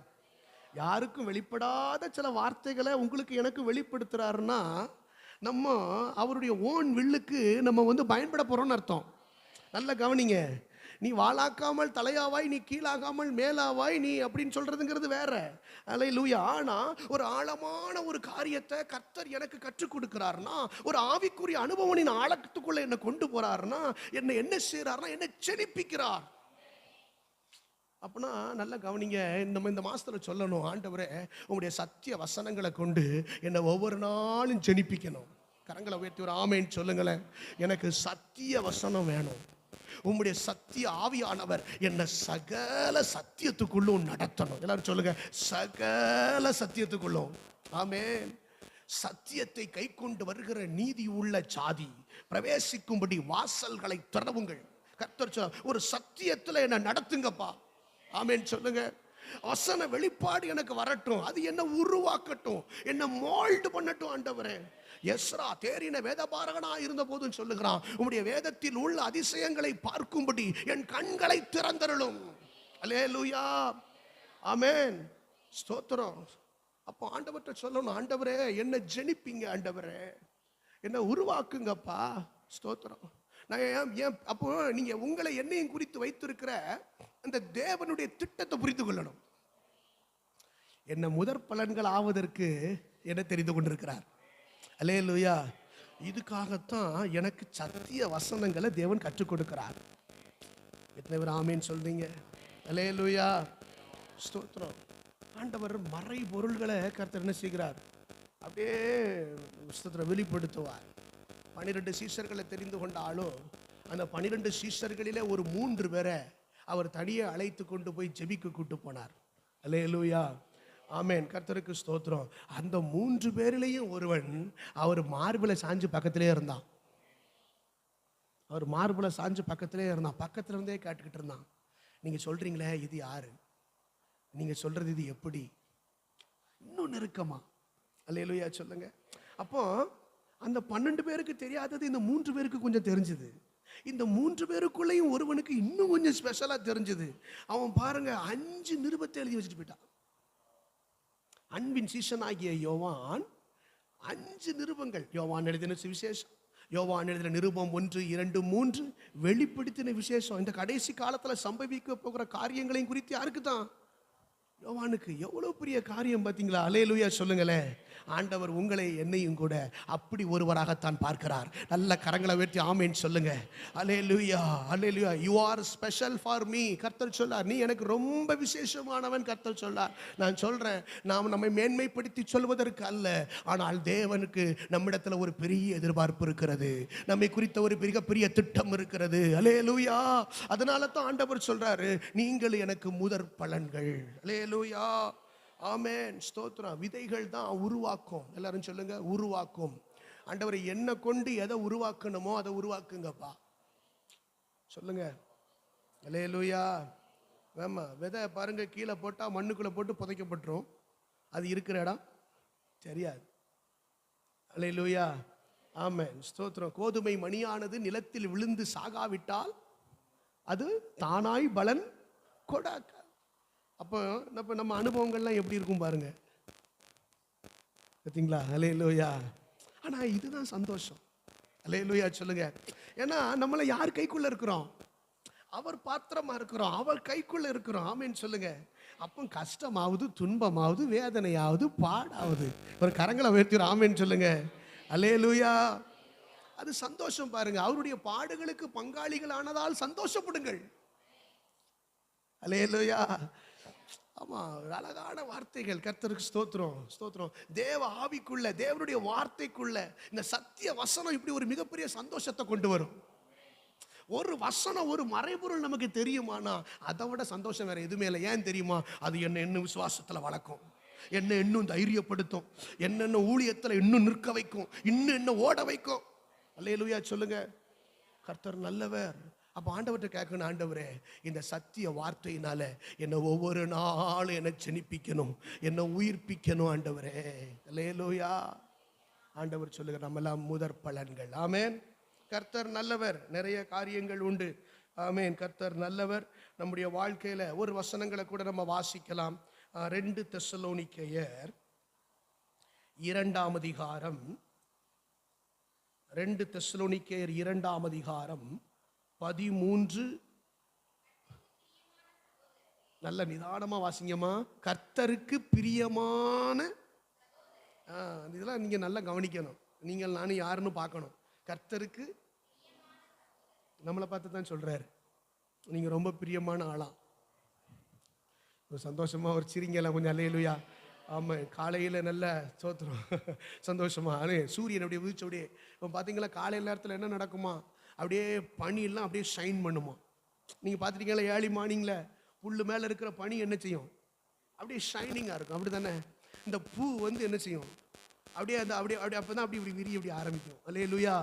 யாருக்கும் வெளிப்படாத சில வார்த்தைகளை உங்களுக்கு எனக்கு வெளிப்படுத்துறாருன்னா நம்ம அவருடைய ஓன் வில்லுக்கு நம்ம பயன்பட போறோம்னு அர்த்தம். நல்ல கவனிங்க. நீ வாளாக்காமல் தலையாவாய், நீ கீழாகாமல் மேலாவாய், நீ அப்படின்னு சொல்றதுங்கிறது வேற. அல்லேலூயா. ஆனா ஒரு ஆழமான ஒரு காரியத்தை கர்த்தர் எனக்கு கற்றுக் கொடுக்கிறார்னா, ஒரு ஆவிக்குரிய அனுபவனின் ஆழத்துக்குள்ள என்ன கொண்டு போறாருன்னா, என்ன செய்யறாருன்னா என்ன ஜெனிப்பிக்கிறார். அப்படின்னா நல்ல கவனிங்க. நம்ம இந்த மாசத்துல சொல்லணும், ஆண்டவரே உங்களுடைய சத்திய வசனங்களை கொண்டு என்னை ஒவ்வொரு நாளும் ஜெனிப்பிக்கணும். கரங்களை உயர்த்தி ஒரு ஆமென் சொல்லுங்களேன். எனக்கு சத்திய வசனம் வேணும். உம்முடைய சத்திய ஆவியானவர் என்ன சகல சத்தியத்துக்குள்ளும் நடத்தணும். எல்லாரும் சொல்லுங்க, சகல சத்தியத்துக்குள்ளும். ஆமென். சத்தியத்தை கை கொண்டு வருகிற நீதி உள்ள சாதி பிரவேசிக்கும்படி வாசல்களை திறவுங்கள். கர்த்தர் சொல்ல, ஒரு சத்தியத்துல என்ன நடத்துங்கப்பா. ஆமென் சொல்லுங்க. வசன வெளிப்பாடு எனக்கு வரட்டும், அது என்ன உருவாக்கட்டும், என்ன மோல்ட் பண்ணட்டும் ஆண்டவரே. எஸ்ரா தேறின வேதபாரகனா இருந்த போதும் சொல்லுகிறான், உம்முடைய வேதத்தில் உள்ள அதிசயங்களை பார்க்கும்படி என் கண்களை திறந்தருளும். அல்லேலூயா, ஆமென், ஸ்தோத்திரம். அப்போ ஆண்டவர்கிட்ட சொல்லணும், ஆண்டவரே என்ன ஜெனிப்பீங்க, ஆண்டவரே என்ன உருவாக்குங்கப்பா. ஸ்தோத்திரம். நான் ஏன் அப்போ நீங்க உங்களை என்னையும் குறித்து வைத்திருக்கிற அந்த தேவனுடைய திட்டத்தை புரிந்து கொள்ளணும். என்ன முதற் பலன்கள் ஆவதற்கு என்ன தெரிந்து கொண்டிருக்கிறார். அல்லேலூயா. இதுக்காகத்தான் எனக்கு சத்திய வசனங்களை தேவன் கற்றுக் கொடுக்கிறார். எத்தனை பேர் ஆமேன்னு சொல்றீங்க? அல்லேலூயா, ஸ்தோத்திரம். ஆண்டவர் மறை பொருள்களை கர்த்தர் என்ன செய்கிறார், அப்படியே புஸ்தகத்தில் வெளிப்படுத்துவார். 12 சீஷர்களை தெரிந்து கொண்டாலும் அந்த 12 சீஷர்களிலே ஒரு 3 பேரை அவர் தனியே அழைத்து கொண்டு போய் ஜெபிக்க கூட்டு போனார். அல்லேலூயா, ஆமென், கர்த்தருக்கு ஸ்தோத்திரம். அந்த 3 பேரிலையும் ஒருவன் அவர் மார்பில சாஞ்சு பக்கத்திலே இருந்தான். அவர் மார்பில சாஞ்சு பக்கத்திலே இருந்தான். பக்கத்துல இருந்தே கேட்டுக்கிட்டு இருந்தான், நீங்க சொல்றீங்களே இது யாரு, நீங்க சொல்றது இது எப்படி, இன்னும் நெருக்கமா. அல்லேலூயா சொல்லுங்க. அப்போ அந்த 12 பேருக்கு தெரியாதது இந்த 3 பேருக்கு கொஞ்சம் தெரிஞ்சது. இந்த 3 பேருக்குள்ளேயும் ஒருவனுக்கு இன்னும் கொஞ்சம் ஸ்பெஷலா தெரிஞ்சது. அவன் பாருங்க 5 நிருபத்தை எழுதி வச்சுட்டு போயிட்டான். அன்பின் சீஷன் ஆகிய யோவான் 5 நிருபங்கள், யோவான் எழுதின சுவிசேஷம், யோவான் எழுதின நிருபம் 1, 2, 3, வெளிப்படுத்தின விசேஷம், இந்த கடைசி காலத்துல சம்பவிக்க போகிற காரியங்களையும் குறித்து யாருக்கு தான், யோவானுக்கு. எவ்வளவு பெரிய காரியம் பார்த்தீங்களா? அல்லேலூயா சொல்லுங்களேன். ஆண்டவர் உங்களை என்னையும் கூட அப்படி ஒருவராகத்தான் பார்க்கிறார். நல்ல கரங்களை வெட்டி ஆமேன் சொல்லுங்க. அல்லேலூயா, அல்லேலூயா. You are special for me. கர்த்தர் சொல்லார், நீ எனக்கு ரொம்ப விசேஷமானவன். கர்த்தர் சொல்லார். நான் சொல்றேன், நாம் நம்மை மேன்மைப்படுத்தி சொல்வதற்கு அல்ல, ஆனால் தேவனுக்கு நம்மிடத்துல ஒரு பெரிய எதிர்பார்ப்பு இருக்கிறது, நம்மை குறித்த ஒரு பெரிய திட்டம் இருக்கிறது. அல்லேலூயா. அதனால தான் ஆண்டவர் சொல்றாரு, நீங்கள் எனக்கு முதற் பலன்கள். அல்லேலூயா, ஆமென், ஸ்தோத்திரம். விதைகள் தான் உருவாக்கும். எல்லாரும் சொல்லுங்க, உருவாக்கும். ஆண்டவரை என்ன கொண்டு எதை உருவாக்கணுமோ அதை உருவாக்குங்கப்பா. சொல்லுங்க, அல்லேலூயா. ஆமா, விதை பாருங்க, கீழே போட்டா மண்ணுக்குள்ள போட்டு புதைக்கப்பட்டுரும், அது இருக்கிற இடம் தெரியாது. அல்லேலூயா, ஆமென், ஸ்தோத்திரம். கோதுமை மணியானது நிலத்தில் விழுந்து சாகாவிட்டால் அது தானாய் பலன் கொடாக்க. அப்போ நம்ம அனுபவங்கள்லாம் எப்படி இருக்கும் பாருங்க, பார்த்தீங்களா? அல்லேலூயா. ஆனா இதுதான் சந்தோஷம். அல்லேலூயா சொல்லுங்க. ஏன்னா நம்மளை யார் கைக்குள்ள இருக்கிறோம், அவர் பாத்திரமா இருக்கிறோம், அவர் கைக்குள்ள இருக்கிறோம். ஆமென் சொல்லுங்க. அப்போ கஷ்டமாவது, துன்பமாவது, வேதனையாவது, பாடாவது, ஒரு கரங்களை உயர்த்தி ஆமென் சொல்லுங்க. அல்லேலூயா. அது சந்தோஷம் பாருங்க. அவருடைய பாடுகளுக்கு பங்காளிகள் ஆனதால் சந்தோஷப்படுங்கள். அல்லேலூயா. ஆமா, அழகான வார்த்தைகள். கர்த்தருக்கு ஸ்தோத்திரம், ஸ்தோத்திரம். தேவ ஆவிக்குள்ள, தேவனுடைய வார்த்தைக்குள்ள இந்த சத்திய வசனம் இப்படி ஒரு மிகப்பெரிய சந்தோஷத்தை கொண்டு வரும். ஒரு வசனம், ஒரு மறைபொருள் நமக்கு தெரியுமானா அதை விட சந்தோஷம் வேற எதுவுமே இல்லை. ஏன் தெரியுமா? அது என்ன இன்னும் விசுவாசத்துல வளர்க்கும், என்ன இன்னும் தைரியப்படுத்தும், என்னென்ன ஊழியத்துல இன்னும் நிற்க வைக்கும், இன்னும் என்ன ஓட வைக்கும். அல்லேலூயா சொல்லுங்க. கர்த்தர் நல்லவர். அப்ப ஆண்டவர்கிட்ட கேட்கணும், ஆண்டவரே இந்த சத்திய வார்த்தையினால என்ன ஒவ்வொரு நாளும் என்ன ஜெனிப்பிக்கணும், என்ன உயிர்ப்பிக்கணும் ஆண்டவரே. அல்லேலூயா. ஆண்டவர் சொல்லுங்க, நம்ம எல்லாம் முதற் பலன்கள். ஆமென். கர்த்தர் நல்லவர். நிறைய காரியங்கள் உண்டு. ஆமென், கர்த்தர் நல்லவர். நம்முடைய வாழ்க்கையில ஒரு வசனங்களை கூட நம்ம வாசிக்கலாம். 2 தெசலோனிக்கேயர் 2ஆம் அதிகாரம், 2 தெசலோனிக்கேயர் 2ஆம் அதிகாரம் 13. நல்ல நிதானமா வாசிங்கம்மா. கர்த்தருக்கு பிரியமான, இதெல்லாம் நீங்க நல்லா கவனிக்கணும். நீங்கள் நானும் யாருன்னு பார்க்கணும். கர்த்தருக்கு, நம்மளை பார்த்து தான் சொல்றாரு, நீங்க ரொம்ப பிரியமான ஆளா. ஒரு சந்தோஷமா ஒரு சிரிங்கலாம் கொஞ்சம். அல்லேலூயா. ஆமா, காலையில நல்ல சோத்திரம் சந்தோஷமா சூரியன் அப்படியே உதிச்ச அப்படியே. இப்போ பார்த்தீங்களா காலையில் நேரத்தில் என்ன நடக்குமா, அப்படியே பனியெல்லாம் அப்படியே ஷைன் பண்ணுமா. நீங்க பார்த்துட்டீங்களா ஏர்லி மார்னிங்ல புல்லு மேல இருக்கிற பனி என்ன செய்யும், அப்படியே ஷைனிங்கா இருக்கும். அப்படி தானே இந்த பூ வந்து என்ன செய்யும், அப்படியே அந்த அப்படியே அப்படியே அப்பதான் அப்படி இப்படி விரிய அப்படி ஆரம்பிக்கும். அல்லேலூயா.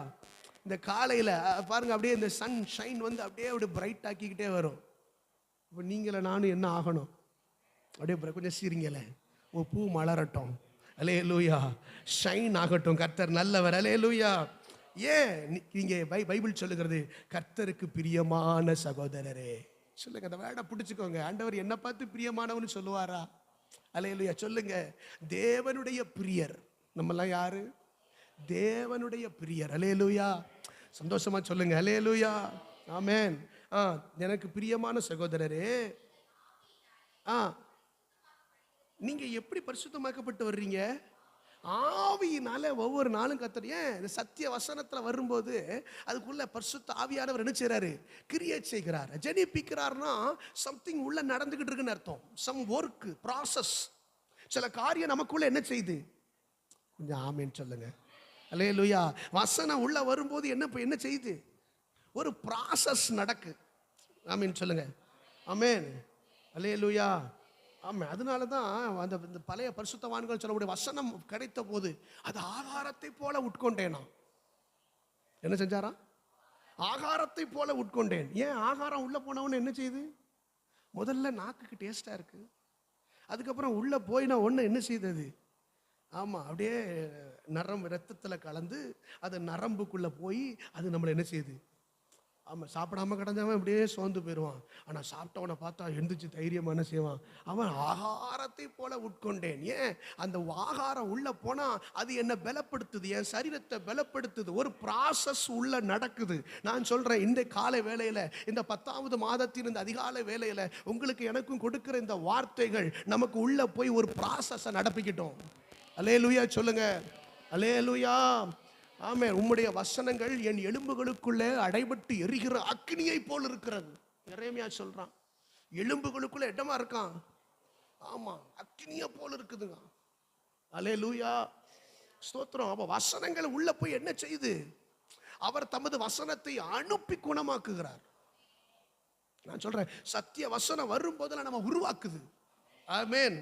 இந்த காலையில பாருங்க, அப்படியே இந்த சன் ஷைன் வந்து அப்படியே அப்படியே பிரைட் ஆக்கிக்கிட்டே வரும். இப்போ நீங்கள நானும் என்ன ஆகணும், அப்படியே கொஞ்சம் சிரிங்கல, உன் பூ மலரட்டும். அல்லேலூயா. ஷைன் ஆகட்டும். கர்த்தர் நல்லவர். அல்லேலூயா. ஏன் நீங்க பைபிள் சொல்லுகிறது கர்த்தருக்கு பிரியமான சகோதரரே. சொல்லுங்க, அந்த வேர்டை பிடிச்சுக்கோங்க. ஆண்டவர் என்ன பார்த்து பிரியமானவன்னு சொல்லுவாரா? அல்லேலூயா. சொல்லுங்க, தேவனுடைய பிரியர். நம்மெல்லாம் யாரு? தேவனுடைய பிரியர். அல்லேலூயா. சந்தோஷமா சொல்லுங்க, அல்லேலூயா. ஆமென். எனக்கு பிரியமான சகோதரரே, நீங்க எப்படி பரிசுத்தமாக்கப்பட்டு வர்றீங்க? ஆவியினால ஒவ்வொரு நாளும் கர்த்தர். ஏன் இந்த சத்திய வசனத்துல வரும்போது அதுக்குள்ள பரிசுத்த ஆவியானவர் என்ன செய்றாரு? கிரியேட் செய்கிறார், ஜெனிப்பிக்கிறார்னா சம்திங் உள்ள நடந்துகிட்டு இருக்குன்னு அர்த்தம். Some work process. சில காரியம் நமக்குள்ள என்ன செய்யுது? கொஞ்சம் ஆமென் சொல்லுங்க. அல்லேலூயா. வசனம் உள்ள வரும்போது என்ன செய்யுது? ஒரு ப்ராசஸ் நடக்கு. ஆமென் சொல்லுங்க. ஆமென். அல்லேலூயா. ஆமாம். அதனால தான் அந்த பழைய பரிசுத்தவான்கள் சொல்லக்கூடிய வசனம் கிடைத்த போது அது ஆகாரத்தை போல உட்கொண்டேனா. என்ன செஞ்சாரா? ஆகாரத்தை போல உட்கொண்டேன். ஏன்? ஆகாரம் உள்ள போனவன்னு என்ன செய்யுது? முதல்ல நாக்குக்கு டேஸ்டா இருக்கு. அதுக்கப்புறம் உள்ள போயினா ஒன்று என்ன செய்தது? ஆமாம், அப்படியே நரம்பு ரத்தத்தில் கலந்து அது நரம்புக்குள்ளே போய் அது நம்மளை என்ன செய்யுது? ஆமாம், சாப்பிடாம கிடந்தவன் அப்படியே சோர்ந்து போயிடுவான். ஆனால் சாப்பிட்டவனை பார்த்தா எழுந்திரிச்சு தைரியமாக என்ன செய்வான்? அவன் ஆகாரத்தை போல உட்கொண்டேன். ஏன்? அந்த ஆகாரம் உள்ள போனால் அது என்ன பலப்படுத்துது, என் சரீரத்தை பலப்படுத்துது. ஒரு ப்ராசஸ் உள்ள நடக்குது. நான் சொல்கிறேன், இந்த காலை வேளையில், இந்த 10வது மாதத்தின் இந்த அதிகாலை வேளையில் உங்களுக்கு எனக்கும் கொடுக்குற இந்த வார்த்தைகள் நமக்கு உள்ள போய் ஒரு ப்ராசஸை நடப்பிக்கிட்டோம். அல்லேலூயா சொல்லுங்க. அல்லேலூயா. ஆமென். உம்முடைய வசனங்கள் என் எலும்புகளுக்குள்ளே அடைபட்டு எரிகிற அக்னியை போல் இருக்கிறது. எரேமியா சொல்றான், எலும்புகளுக்குள்ள இடமா இருக்கான். ஆமா, அக்னியை போல் இருக்குதுங்க. அல்லேலூயா. ஸ்தோத்திரம். அப்ப வசனங்கள் உள்ள போய் என்ன செய்யுது? அவர் தமது வசனத்தை அனுப்பி குணமாக்குகிறார். நான் சொல்றேன், சத்திய வசனம் வரும் போதெல்லாம் நம்ம உருவாக்குது. ஆமென்.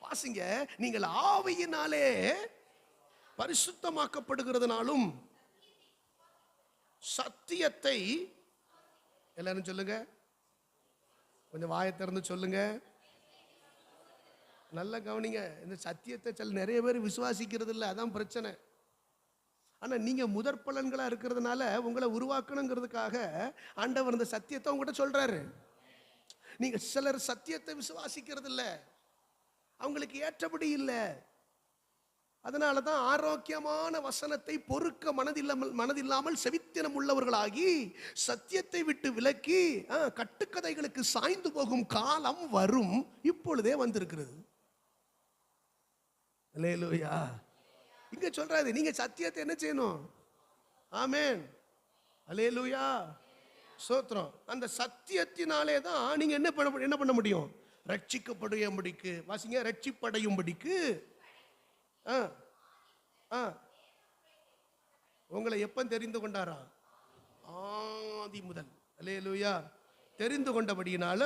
வாசிங்க, நீங்கள் ஆவியினாலே பரிசுத்தமாக்கப்படுகிறதுனாலும் சத்தியத்தை, எல்லாரும் சொல்லுங்க, கொஞ்சம் வாயை திறந்து சொல்லுங்க, நல்லா கவனிங்க. இந்த சத்தியத்தை நிறைய பேர் விசுவாசிக்கிறது இல்லை, அதான் பிரச்சனை. ஆனா நீங்க முதற் பலன்களா இருக்கிறதுனால உங்களை உருவாக்கணுங்கிறதுக்காக ஆண்டவர் இந்த சத்தியத்தை உங்ககிட்ட சொல்றாரு. நீங்க சிலர் சத்தியத்தை விசுவாசிக்கிறது இல்லை, அவங்களுக்கு ஏற்றபடி இல்லை. அதனால தான் ஆரோக்கியமான வசனத்தை பொறுக்க மனதில்லாமல் செவித்தினம் உள்ளவர்களாகி சத்தியத்தை விட்டு விலக்கி கட்டுக்கதைகளுக்கு சாய்ந்து போகும் காலம் வரும், இப்பொழுதே வந்திருக்கிறது. அல்லேலூயா. இங்க சொல்றாரு, நீங்க சத்தியத்தை என்ன செய்யணும்? ஆமென். அல்லேலூயா. ஸ்தோத்திரம். அந்த சத்தியத்தினாலே தான் நீங்க என்ன பண்ண முடியும்? ரட்சிக்கப்படும்படிக்கு. வாசிங்க, ரட்சிப்படையும்படிக்கு. உங்களை எப்ப தெரிந்து கொண்டாரா? ஆதி முதல். அல்லேலூயா. தெரிந்து கொண்டபடியினால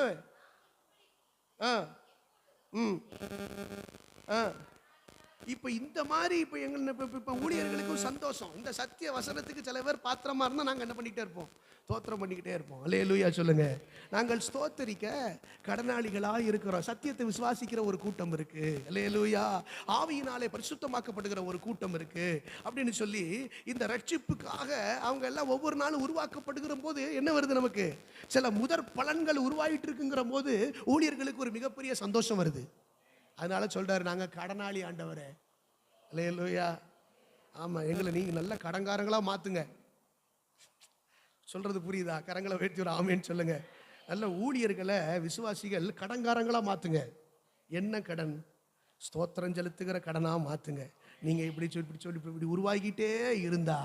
இப்ப இந்த மாதிரி இப்ப ஊழியர்களுக்கும் சந்தோஷம். இந்த சத்திய வசனத்துக்கு சில பேர் பாத்திரமா இருந்தா நாங்க என்ன பண்ணிட்டே இருப்போம்? ஸ்தோத்திரம் பண்ணிக்கிட்டே இருப்போம். அல்லேலூயா சொல்லுங்க. நாங்கள் ஸ்தோத்தரிக்க கடனாளிகளா இருக்கிறோம். சத்தியத்தை விசுவாசிக்கிற ஒரு கூட்டம் இருக்கு. அல்லேலூயா. ஆவியினாலே பரிசுத்தமாக்கப்படுகிற ஒரு கூட்டம் இருக்கு அப்படின்னு சொல்லி இந்த ரட்சிப்புக்காக அவங்க எல்லாம் ஒவ்வொரு நாளும் உருவாக்கப்படுகிற போது என்ன வருது? நமக்கு சில முதற் பலன்கள் உருவாயிட்டு இருக்குங்கிற போது ஊழியர்களுக்கு ஒரு மிகப்பெரிய சந்தோஷம் வருது. அதனால சொல்றாரு, நாங்க கடனாளி ஆண்டவரே. அல்லேலூயா. ஆமா, எங்களை நீங்க நல்ல கடன்காரங்களா மாத்துங்க. சொல்றது புரியுதா? கரங்களை உயர்த்தி ஒரு ஆமென் சொல்லுங்க. நல்ல ஊழியர்களை, விசுவாசிகள் கடன்காரங்களா மாத்துங்க. என்ன கடன்? ஸ்தோத்திரம் செலுத்துகிற கடனா மாத்துங்க. நீங்க இப்படி உருவாகிட்டே இருந்தா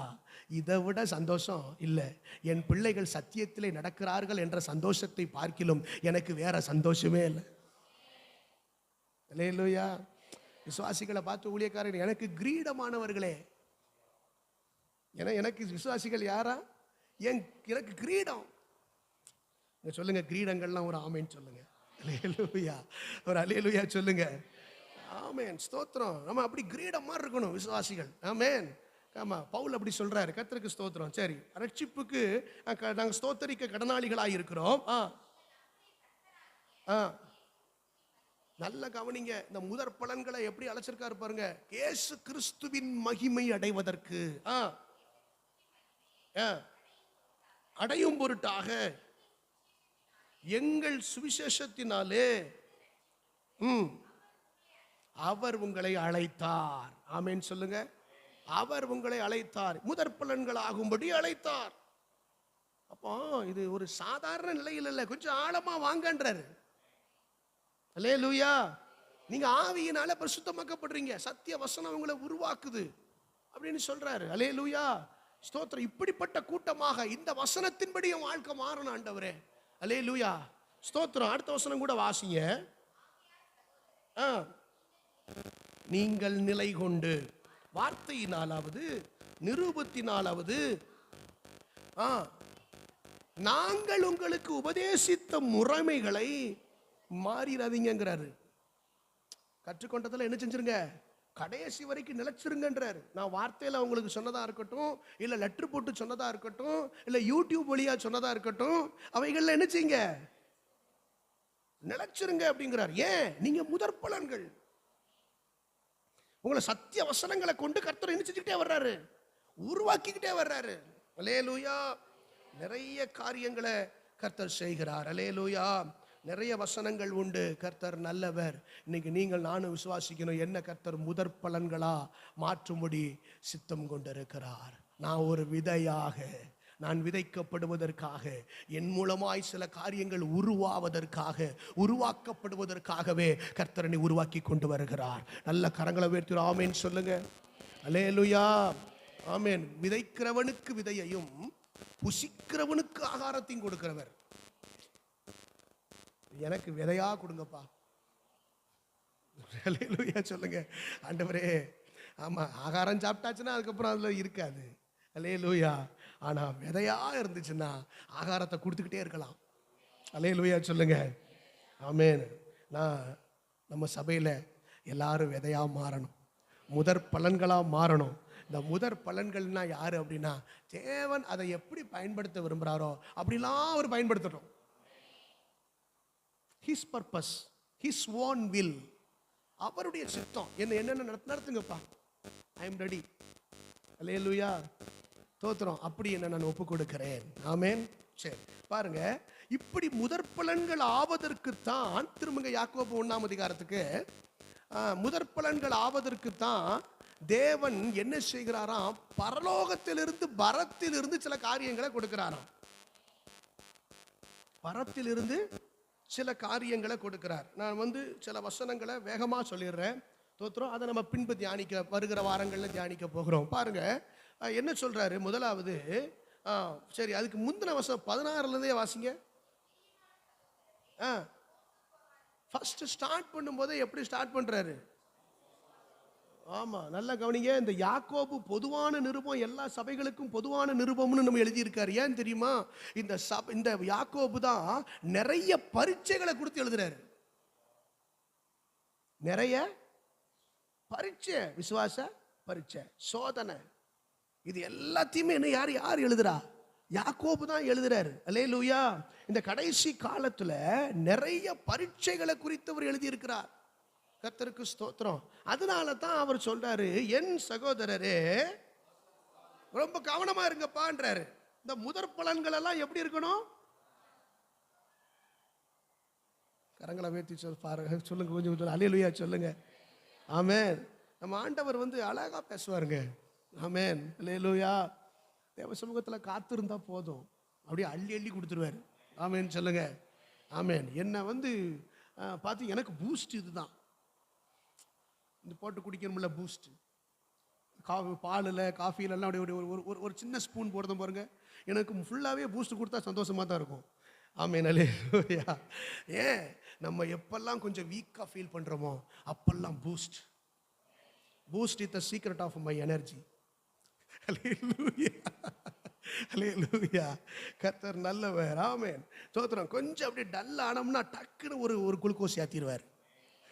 இதை விட சந்தோஷம் இல்லை. என் பிள்ளைகள் சத்தியத்திலே நடக்கிறார்கள் என்ற சந்தோஷத்தை பார்க்கிலும் எனக்கு வேற சந்தோஷமே இல்லை. அல்லேலூயா. விசுவாசிகளை பார்த்து ஊழியக்காரர்கள், எனக்கு கிரீடமானவர்களே. எனக்கு விசுவாசிகள் யாரா? எனக்கு கிரீடம். சொல்லுங்க, கிரீடங்கள்லாம் ஒரு ஆமென் சொல்லுங்க. அல்லேலூயா. ஒரு அல்லேலூயா சொல்லுங்க. ஆமென். ஸ்தோத்திரம். நம்ம அப்படி கிரீடம் மாதிரி இருக்கணும் விசுவாசிகள். ஆமென். ஆமா, பவுல் அப்படி சொல்றாரு. கர்த்தருக்கு ஸ்தோத்திரம். சரி, ரட்சிப்புக்கு நாங்கள் ஸ்தோத்தரிக்க கடனாளிகளாக இருக்கிறோம். நல்ல கவனிங்க. இந்த முதற் பலன்களை எப்படி அழைச்சிருக்காரு பாருங்க. இயேசு கிறிஸ்துவின் மகிமை அடைவதற்கு அடையும் பொருட்டாக எங்கள் சுவிசேஷத்தினாலே அவர் உங்களை அழைத்தார். ஆமென் சொல்லுங்க. அவர் உங்களை அழைத்தார், முதற் பலன்கள் ஆகும்படி அழைத்தார். அப்போ இது ஒரு சாதாரண நிலையில் இல்லை, கொஞ்சம் ஆழமா வாங்கன்றாரு. அல்லேலூயா. நீங்க ஆவியினால பரிசுத்தமாக்கப்படுறீங்க, சத்திய வசனம் உங்களை உருவாக்குது அப்படின்னு சொல்றாரு. அல்லேலூயா, ஸ்தோத்திரம். இப்படிப்பட்ட கூட்டமாக இந்த வசனத்தின்படி என் வாழ்க்கை மாறணும் ஆண்டவரே. அல்லேலூயா, ஸ்தோத்திரம். அடுத்த வசனம் கூட வாசிங்க. நீங்கள் நிலை கொண்டு வார்த்தையினாலாவது நிரூபத்தினாலாவது நாங்கள் உங்களுக்கு உபதேசித்த முறைமைகளை மாறிடாதீங்கிறாரு. கற்றுக்கொண்டதில் என்ன செஞ்சிருங்க, கடைசி வரைக்கும் நிலைச்சிருங்கன்றாரு. நான் வார்த்தையில உங்களுக்கு சொன்னதா இருக்கட்டும், இல்ல லெட்டர் போட்டு சொன்னதா இருக்கட்டும், இல்ல யூடியூப் வழியா சொன்னதா இருக்கட்டும், அவைகள்ல என்ன செய்யுங்க, நிலைச்சிருங்க அப்படிங்கிறார். ஏன்? நீங்க முதற் பலன்கள். உங்களை சத்திய வசனங்களை கொண்டு கர்த்தர் என்ன செஞ்சுக்கிட்டே வர்றாரு, உருவாக்கிக்கிட்டே வர்றாரு. அல்லேலூயா. நிறைய காரியங்களை கர்த்தர் செய்கிறார். அல்லேலூயா. நிறைய வசனங்கள் உண்டு. கர்த்தர் நல்லவர். இன்னைக்கு நீங்கள் நானும் விசுவாசிக்கணும், என்ன கர்த்தர் முதற் பலன்களா மாற்றும்படி சித்தம் கொண்டிருக்கிறார். நான் ஒரு விதையாக, நான் விதைக்கப்படுவதற்காக, என் மூலமாய் சில காரியங்கள் உருவாவதற்காக, உருவாக்கப்படுவதற்காகவே கர்த்தரனை உருவாக்கி கொண்டு வருகிறார். நல்ல கரங்களை உயர்த்தி ஆமென் சொல்லுங்க. அல்லேலூயா, ஆமென். விதைக்கிறவனுக்கு விதையையும் புசிக்கிறவனுக்கு ஆகாரத்தையும் கொடுக்கிறவர். எனக்கு விதையா கொடுங்கப்பா. அல்லேலூயா சொல்லுங்க. ஆண்டவரே, ஆமா, ஆகாரம் சாப்பிட்டாச்சுன்னா அதுக்கப்புறம் அதுல இருக்காது. அல்லேலூயா. ஆனா விதையா இருந்துச்சுன்னா ஆகாரத்தை கொடுத்துக்கிட்டே இருக்கலாம். அல்லேலூயா சொல்லுங்க. ஆமென். நான் நம்ம சபையில எல்லாரும் விதையா மாறணும், முதற் பலன்களா மாறணும். இந்த முதற் பலன்கள்னா யாரு அப்படின்னா, தேவன் அதை எப்படி பயன்படுத்த விரும்புகிறாரோ அப்படிலாம் அவர் பயன்படுத்தட்டும். His purpose, his own will, அவருடைய சித்தம். என்னென்ன நடத்துங்கப்பா, ஐ எம் ரெடி. அல்லேலூயா, ஸ்தோத்திரம். அப்படி என்ன நான் ஒப்பு கொடுக்கிறேன். ஆமென். சரி, பாருங்க. இப்படி முதற் பலன்கள் ஆவதற்குத்தான், திரும்பங்க யாக்கோபு 1ஆம் அதிகாரத்துக்கு, முதற் பலன்கள் ஆவதற்குத்தான் தேவன் என்ன செய்கிறாராம், பரலோகத்திலிருந்து பரத்திலிருந்து சில காரியங்களை கொடுக்கிறாராம். பரத்திலிருந்து சில காரியங்களை கொடுக்கிறார். நான் சில வசனங்களை வேகமா சொல்லிடுறேன், தோத்திரம். அதை நம்ம பின்பு தியானிக்க, வருகிற வாரங்கள்ல தியானிக்க போகிறோம். பாருங்க என்ன சொல்றாரு. முதலாவது, சரி, அதுக்கு முந்தின வசனம் 16 வாசிங்க. ஃபர்ஸ்ட் ஸ்டார்ட் பண்ணும்போது எப்படி ஸ்டார்ட் பண்றாரு? ஆமா, நல்லா கவனிங்க. இந்த யாக்கோபு பொதுவான நிருபம், எல்லா சபைகளுக்கும் பொதுவான நிருபம்னு நம்ம எழுதியிருக்காரு. ஏன் தெரியுமா? இந்த யாக்கோபு தான் நிறைய பரீட்சைகளை கொடுத்து எழுதுறாரு. நிறைய பரீட்சை, விசுவாச பரீட்சை, சோதனை, இது எல்லாத்தையுமே யார் எழுதுறா? யாக்கோபு தான் எழுதுறாரு. அல்லேலூயா. இந்த கடைசி காலத்துல நிறைய பரீட்சைகளை குறித்து அவர் எழுதியிருக்கிறார். கர்த்தருக்கு ஸ்தோத்திரம். அதனால தான் அவர் சொல்றாரு, என் சகோதரரே ரொம்ப கவனமா இருங்கப்பான்றாரு. இந்த முதற் பலன்கள் எல்லாம் எப்படி இருக்கணும்? கரங்களை உயர்த்தி சொல்லுங்க, கொஞ்சம் அல்லேலூயா சொல்லுங்க. ஆமென். நம்ம ஆண்டவர் அழகா பேசுவாருங்க. ஆமென். அல்லேலூயா. தேவ சமூகத்துல காத்திருந்தா போதும், அப்படியே அள்ளி அள்ளி கொடுத்துருவாரு. ஆமென் சொல்லுங்க. ஆமென். என்ன பார்த்து எனக்கு பூஸ்ட் இதுதான், இந்த போட்டு குடிக்கணும்ல பூஸ்ட், பாலில் காஃபிலெல்லாம் அப்படியே ஒரு சின்ன ஸ்பூன் போடுறதும் பாருங்க, எனக்கு ஃபுல்லாகவே பூஸ்ட் கொடுத்தா சந்தோஷமாக தான் இருக்கும். ஆமென். அல்லேலூயா. ஏன்? நம்ம எப்பெல்லாம் கொஞ்சம் வீக்காக ஃபீல் பண்ணுறோமோ அப்பெல்லாம் boost is the secret of my energy. அல்லேலூயா. அல்லேலூயா. கர்த்தர் நல்லவர். ஆமென். ஸ்தோத்திரம். கொஞ்சம் அப்படியே டல் ஆனோம்னா டக்குன்னு ஒரு குளுக்கோஸ் ஏற்றிடுவார்.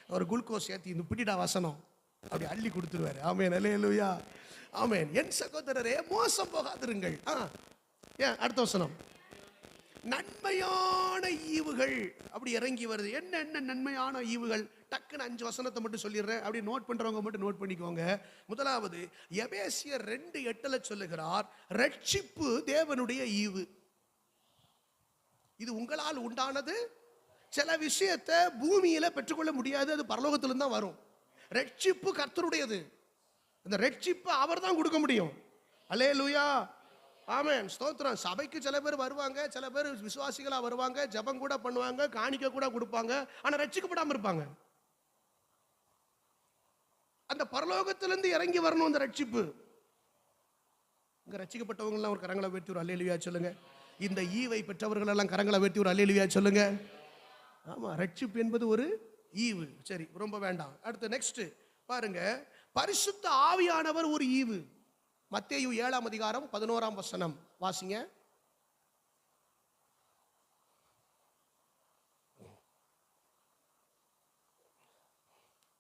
ஒரு குளுக்கோஸ் ஏற்றி இந்த பிடிடா வசனம் அப்படி அள்ளி கொடுத்துருவாரு. ஆமென். அல்லேலூயா. ஆமென். என் சகோதரரே மோசம் போகாதிருங்கள். ஏன்? அடுத்த வசனம், நன்மையான ஈவுகள் அப்படி இறங்கி வருது. என்ன என்ன நன்மையான ஈவுகள்? டக்குன்னு 5 வசனத்தை மட்டும் சொல்லிடுறேன். அப்படி நோட் பண்றவங்க மட்டும் நோட் பண்ணிக்கோங்க. முதலாவது எபேசியர் 2:8 சொல்லுகிறார், ரட்சிப்பு தேவனுடைய ஈவு. இது உங்களால் உண்டானது. சில விஷயத்தை பூமியில பெற்றுக்கொள்ள முடியாது, அது பரலோகத்திலிருந்து தான் வரும். ரட்சிப்பு கர்த்தருடையது. அந்த ரட்சிப்பு அவர் தான் கொடுக்க முடியும். அல்லேலூயா, ஆமென், ஸ்தோத்திரம். சபைக்கு சில பேர் வருவாங்க, சில பேர் விசுவாசிகளா வருவாங்க, ஜெபம் கூட பண்ணுவாங்க, காணிக்கை கூட கொடுப்பாங்க, ஆனா ரட்சிக்கப்படாம இருப்பாங்க. அந்த பரலோகத்திலிருந்து இறங்கி வரணும் அந்த ரட்சிப்பு. இங்க ரட்சிக்கப்பட்டவங்க எல்லாம் ஒரு கரங்களை வெட்டி ஒரு அல்லேலூயா சொல்லுங்க. இந்த ஈவை பெற்றவர்கள் எல்லாம் கரங்களை வெட்டி ஒரு அல்லேலூயா சொல்லுங்க. ஆமா, ரட்சிப்பு என்பது ஒரு ஈவு. சரி, ரொம்ப வேண்டாம். அடுத்து நெக்ஸ்ட் பாருங்க, பரிசுத்த ஆவியானவர் ஒரு ஈவு. மத்தேயு 7:11 வாசிங்க.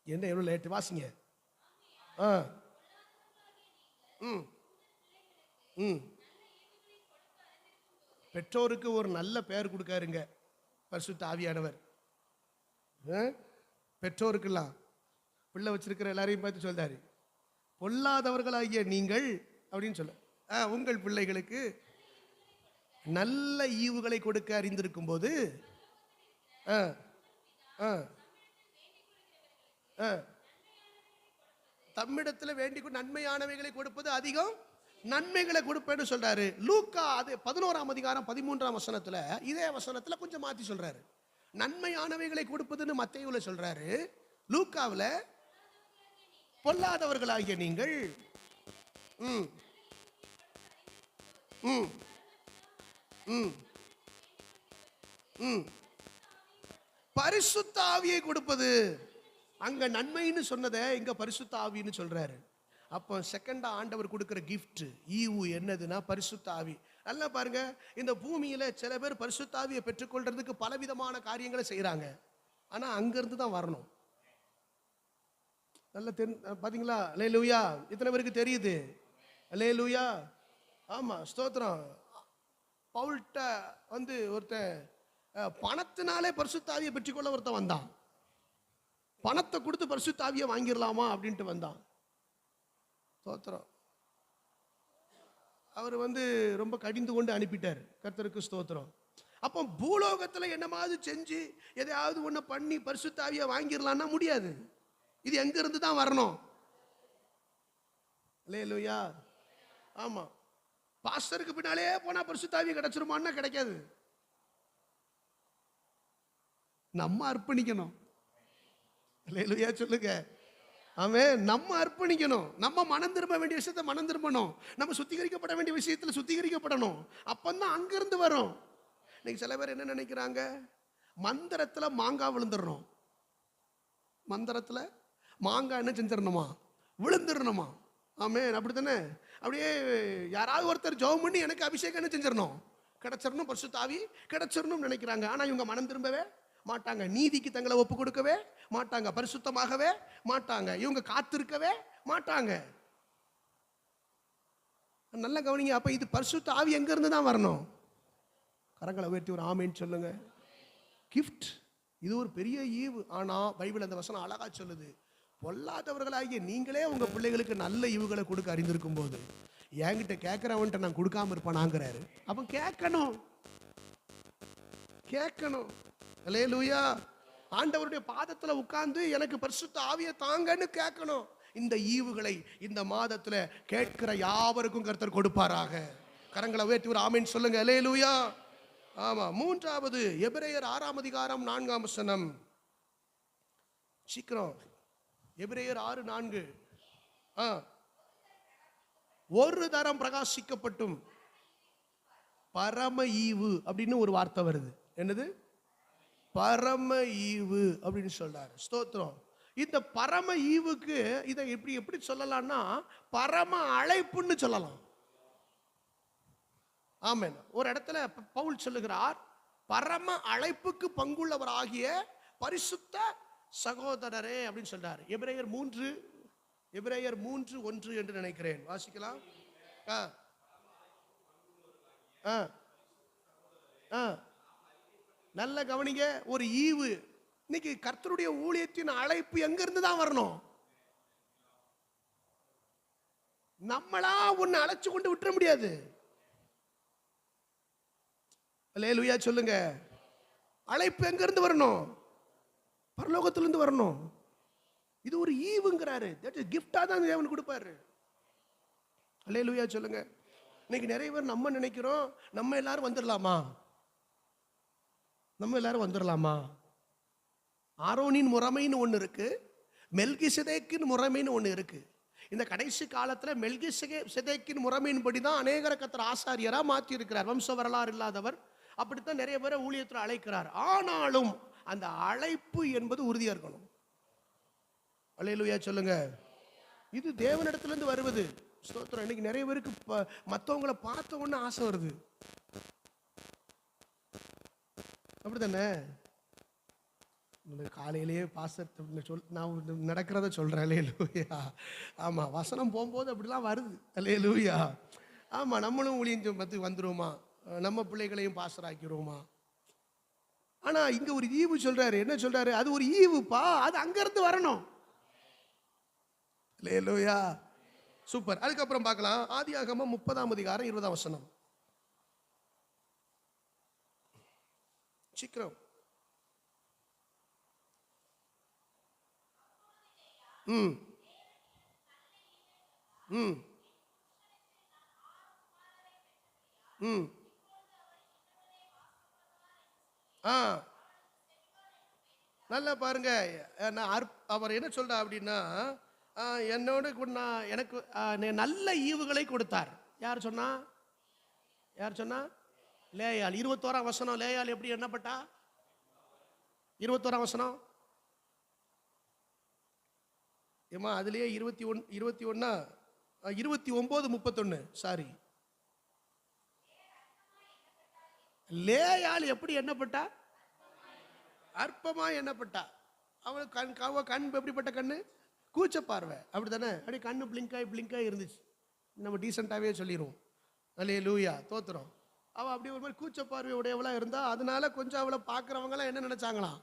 என்ன எவ்வளவு லேட்? வாசிங்க. பெற்றோருக்கு ஒரு நல்ல பெயர் கொடுக்காருங்க பரிசுத்த ஆவியானவர். பெற்றோருக்கெல்லாம் பிள்ளை வச்சிருக்கிற எல்லாரையும் பார்த்து சொல்றாரு, பொல்லாதவர்களாகிய நீங்கள் அப்படின்னு சொல்ல, உங்கள் பிள்ளைகளுக்கு நல்ல ஈவுகளை கொடுக்க அறிந்திருக்கும் போது தம்மிடத்தில் வேண்டிக் நன்மையானவைகளை கொடுப்பது அதிகம் நன்மைகளை கொடுப்பேன்னு சொல்றாரு. லூக்கா அது 11:13 இதே வசனத்துல கொஞ்சம் மாத்தி சொல்றாரு. நன்மையானவைகளை கொடுப்பதுன்னு மத்தேயுல சொல்றாரு, லூக்காவில் பொல்லாதவர்களாகிய நீங்கள் பரிசுத்த ஆவியை கொடுப்பது. அங்க நன்மைன்னு சொன்னதை இங்க பரிசுத்த ஆவின்னு சொல்றாரு. அப்போ செகண்டா ஆண்டவர் கொடுக்கிற கிஃப்ட் ஈவு என்னதுன்னா பரிசுத்த ஆவி. நல்லா பாருங்க, இந்த பூமியில சில பேர் பரிசுத்த ஆவியை பெற்றுக்கொள்றதுக்கு பலவிதமான காரியங்களை செய்யறாங்க, ஆனா அங்கிருந்து தான் வரணும். நல்ல பாத்தீங்களா? அல்லேலூயா, இத்தனை பேருக்கு தெரியுது? அல்லேலூயா, ஆமா, ஸ்தோத்திரம். பவுல்ட்ட ஒருத்தன் பணத்தினாலே பரிசுத்த ஆவியை பெற்றுக்கொள்ள ஒருத்தன் வந்தான். பணத்தை கொடுத்து பரிசுத்த ஆவியை வாங்கிடலாமா அப்படின்ட்டு வந்தான். ஸ்தோத்திரம். அவர் ரொம்ப கடிந்து கொண்டு அனுப்பிட்டார். கர்த்தருக்கு ஸ்தோத்திரம். அப்போ பூலோகத்தில் என்னமாவது செஞ்சு எதையாவது ஒன்று பண்ணி பரிசுத்த ஆவியை வாங்கிடலான்னா முடியாது. இது எங்க இருந்து தான் வரணும். அல்லேலூயா, ஆமா. பாஸ்டருக்கு பின்னாலே போனா பரிசுத்த ஆவி கிடைச்சிருமான்னா கிடைக்காது. நம்ம அர்ப்பணிக்கணும். அல்லேலூயா சொல்லுங்க. ஆமென். நம்ம அர்ப்பணிக்கணும். நம்ம மனம் திரும்ப வேண்டிய விஷயத்தை மனம் திரும்பணும். நம்ம சுத்திகரிக்கப்பட வேண்டிய விஷயத்தில் சுத்திகரிக்கப்படணும். அப்பந்தான் அங்கிருந்து வரும். இன்னைக்கு சில பேர் என்ன நினைக்கிறாங்க, மந்திரத்துல மாங்காய் விழுந்துடணும். மந்திரத்துல மாங்காய் என்ன செஞ்சிடணுமா? விழுந்துடணுமா? ஆமென், அப்படித்தானே? அப்படியே யாராவது ஒருத்தர் ஜெபம் பண்ணி எனக்கு அபிஷேகம் என்ன செஞ்சிடணும், கிடைச்சிடணும், பரிசுத்த ஆவி கிடைச்சிடணும் நினைக்கிறாங்க. ஆனா இவங்க மனம் திரும்பவே மாட்டாங்க. நீதிக்கு தங்களை ஒப்பு கொடுக்கவே மாட்டாங்க. பரிசுத்தமாகவே மாட்டாங்க. இவங்க காத்திருக்கவே மாட்டாங்க. நல்ல கவனிங்க. அப்ப இது பரிசுத்த ஆவி எங்க இருந்து தான் வரணும்? கரங்களை உயர்த்தி ஒரு ஆமேன்னு சொல்லுங்க. கிஃப்ட், இது ஒரு பெரிய ஈவு. ஆனா பைபிள் அந்த வசனம் அழகா சொல்லுது, பொல்லாதவர்களாகிய நீங்களே உங்க பிள்ளைகளுக்கு நல்ல ஈவுகளை கொடுக்க அறிந்திருக்கும் போது என்கிட்ட கேட்கிறவன்ட்ட நான் கொடுக்காம இருப்பானாங்கிறாரு. அப்ப கேட்கணும், கேட்கணும். அல்லேலூயா. ஆண்டவருடைய பாதத்துல உட்கார்ந்து எனக்கு பரிசுத்த ஆவியை தாங்கன்னு கேட்கணும். இந்த ஈவுகளை இந்த மாதத்துல கேட்கிற யாவருக்கும் கர்த்தர் கொடுப்பாராக. கரங்களை உயர்த்தி ஒரு ஆமென் சொல்லுங்க. அல்லேலூயா. ஆமா. மூன்றாவது எபிரேயர் 6:4 சீக்கிரம். எபிரேயர் 6:4. ஒரு தரம் பிரகாசிக்கப்பட்டும் பரம ஈவு அப்படின்னு ஒரு வார்த்தை வருது. என்னது? பரம ஈவு அப்படின்னு சொல்றாரு. ஸ்தோத்திரம். இந்த பரம ஈவுக்கு இதை எப்படி சொல்லலாம்னா பரம அழைப்புன்னு சொல்லலாம். ஆமென். ஒரு இடத்துல பவுல் சொல்லுகிறார், பரம அழைப்புக்கு பங்குள்ளவராகிய பரிசுத்த சகோதரரே அப்படின்னு சொல்றாரு. எபிரேயர் 3:1 என்று நினைக்கிறேன். வாசிக்கலாம். நல்ல கவனிங்க, ஒரு ஈவு. இன்னைக்கு கர்த்தருடைய ஊழியத்தின் அழைப்பு எங்க இருந்து தான் வரணும்? நம்மளா ஒன்னு அழைச்சு கொண்டு விட்டுற முடியாது. அல்லேலூயா சொல்லுங்க. அழைப்பு எங்க இருந்து வரணும்? பரலோகத்திலிருந்து வரணும். இது ஒரு ஈவுங்கிறாரு. தட் இஸ் கிஃப்டா தான் தேவன் கொடுப்பாரு. அல்லேலூயா சொல்லுங்க. இன்னைக்கு நிறைய பேர் நம்ம நினைக்கிறோம், நம்ம எல்லாரும் வந்துடலாமா, நம்ம எல்லாரும் வந்துடலாமா? ஆரோனின் முறைமைன்னு ஒன்று இருக்கு, மெல்கிசேதேக்கின் முறைமைன்னு ஒன்று இருக்கு. இந்த கடைசி காலத்தில் மெல்கிசேதேக்கின் முறைமையின்படி தான் அநேகரை கர்த்தர் ஆசாரியராக மாற்றி இருக்கிறார். வம்ச வரலாறு இல்லாதவர். அப்படித்தான் நிறைய பேரை ஊழியத்தில் அழைக்கிறார். ஆனாலும் அந்த அழைப்பு என்பது உறுதியாக இருக்கணும். அல்லேலூயா சொல்லுங்க. இது தேவனிடத்திலிருந்து வருவது. ஸ்தோத்திரம். இன்னைக்கு நிறைய பேருக்கு மற்றவங்களை பார்த்த உடனே ஆசை வருது. அப்படித்தானே? காலையிலேயே பாஸ்டர் நான் நடக்கிறத சொல்றேன். அல்லேலூயா. ஆமா, வசனம் போகும்போது அப்படிலாம் வருது. அல்லேலூயா. ஆமா, நம்மளும் ஊழியம் பற்றி வந்துருவோமா, நம்ம பிள்ளைகளையும் பாஸ்டர் ஆக்கிடுவோமா? ஆனா இங்க ஒரு ஈவு சொல்றாரு. என்ன சொல்றாரு? அது ஒரு ஈவுப்பா, அது அங்க இருந்து வரணும். அல்லேலூயா. சூப்பர். அதுக்கப்புறம் பார்க்கலாம். ஆதியாகமம் 30ஆம் அதிகாரம் 20ஆம் வசனம். சீக்கிரம். ம் ம் ம் ஆ நல்லா பாருங்க. அவர் என்ன சொல்றா அப்படின்னா, என்னோடு எனக்கு நல்ல ஈவுகளை கொடுத்தார். யார் சொன்னா? யார் சொன்னா? லேயாள். 21ஆம் வசனம். லேயாள் எப்படி எண்ணப்பட்டா? 21ஆம் வசனம். ஏமா அதுலயே 21 29 31. சாரி, லேயாள் எப்படி எண்ணப்பட்டா? அற்பமா எண்ணப்பட்டா. அவள் கண் எப்படிப்பட்ட கண்ணு? கூச்ச பார்வை. அப்படித்தானே? அப்படி கண்ணு பிளிங்காய் இருந்துச்சு. நம்ம டீசெண்டாவே சொல்லிடுவோம். அல்லேலூயா. தோத்திரம். அவள் அப்படி ஒரு மாதிரி கூச்ச பார்வை உடையவளா இருந்தா, அதனால கொஞ்சம் அவளை பார்க்குறவங்களாம் என்ன நினைச்சாங்களாம்?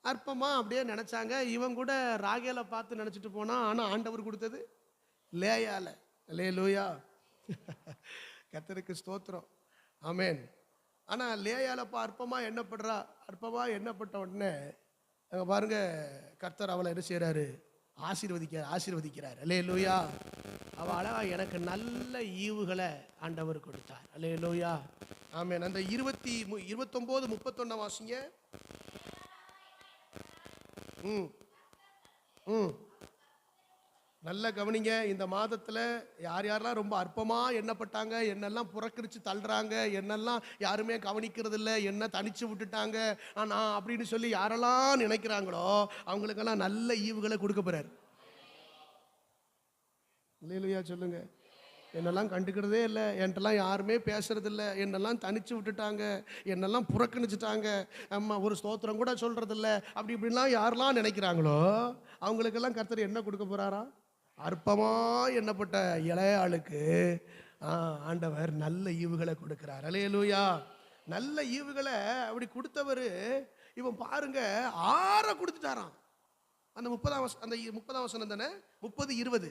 அற்பமா அப்படியே நினைச்சாங்க. இவன் கூட ராகேலை பார்த்து நினைச்சிட்டு போனா. ஆனா ஆண்டவர் கொடுத்தது லேயால. அல்லேலூயா. கர்த்தருக்கு ஸ்தோத்திரம். ஆமென். ஆனா லேயாலப்பா அற்பமா எண்ணப்படுறா. அற்பமா எண்ணப்பட்ட உடனே அங்க பாருங்க, கர்த்தர் அவளை என்ன செய்யறாரு? ஆசீர்வதிக்கிறார். அல்லேலூயா. அவள் அழகா எனக்கு நல்ல ஈவுகளை ஆண்டவர் கொடுத்தார். அல்லேலூயா. ஆமென். அந்த 29 31 வாசிங்க. நல்ல கவனிங்க. இந்த மாதத்துல யார் யாரெல்லாம் ரொம்ப அற்பமா எண்ணப்பட்டாங்க, என்னெல்லாம் புறக்கரிச்சு தள்ளுறாங்க, என்னெல்லாம் யாருமே கவனிக்கிறது இல்லை, என்ன தனிச்சு விட்டுட்டாங்க ஆனா அப்படின்னு சொல்லி யாரெல்லாம் நினைக்கிறாங்களோ அவங்களுக்கெல்லாம் நல்ல ஈவுகளை கொடுக்க போறாரு. இல்லையா சொல்லுங்க. என்னெல்லாம் கண்டுக்கிறதே இல்லை, என்கிட்டலாம் யாருமே பேசுறது இல்லை, என்னெல்லாம் தனிச்சு விட்டுட்டாங்க, என்னெல்லாம் புறக்கணிச்சுட்டாங்க, அம்மா ஒரு ஸ்தோத்திரம் கூட சொல்றது இல்லை, அப்படி இப்படிலாம் யாரெல்லாம் நினைக்கிறாங்களோ அவங்களுக்கெல்லாம் கர்த்தர் என்ன கொடுக்க போறாரா? அற்பமா எண்ணப்பட்ட இளைய ஆளுக்கு ஆண்டவர் நல்ல ஈவுகளை கொடுக்கிறார். அல்லேலூயா. நல்ல ஈவுகளை அப்படி கொடுத்தவர் இவன் பாருங்க 6 கொடுத்துட்டாராம். அந்த 30ஆம் வசனம் தானே? 30 20.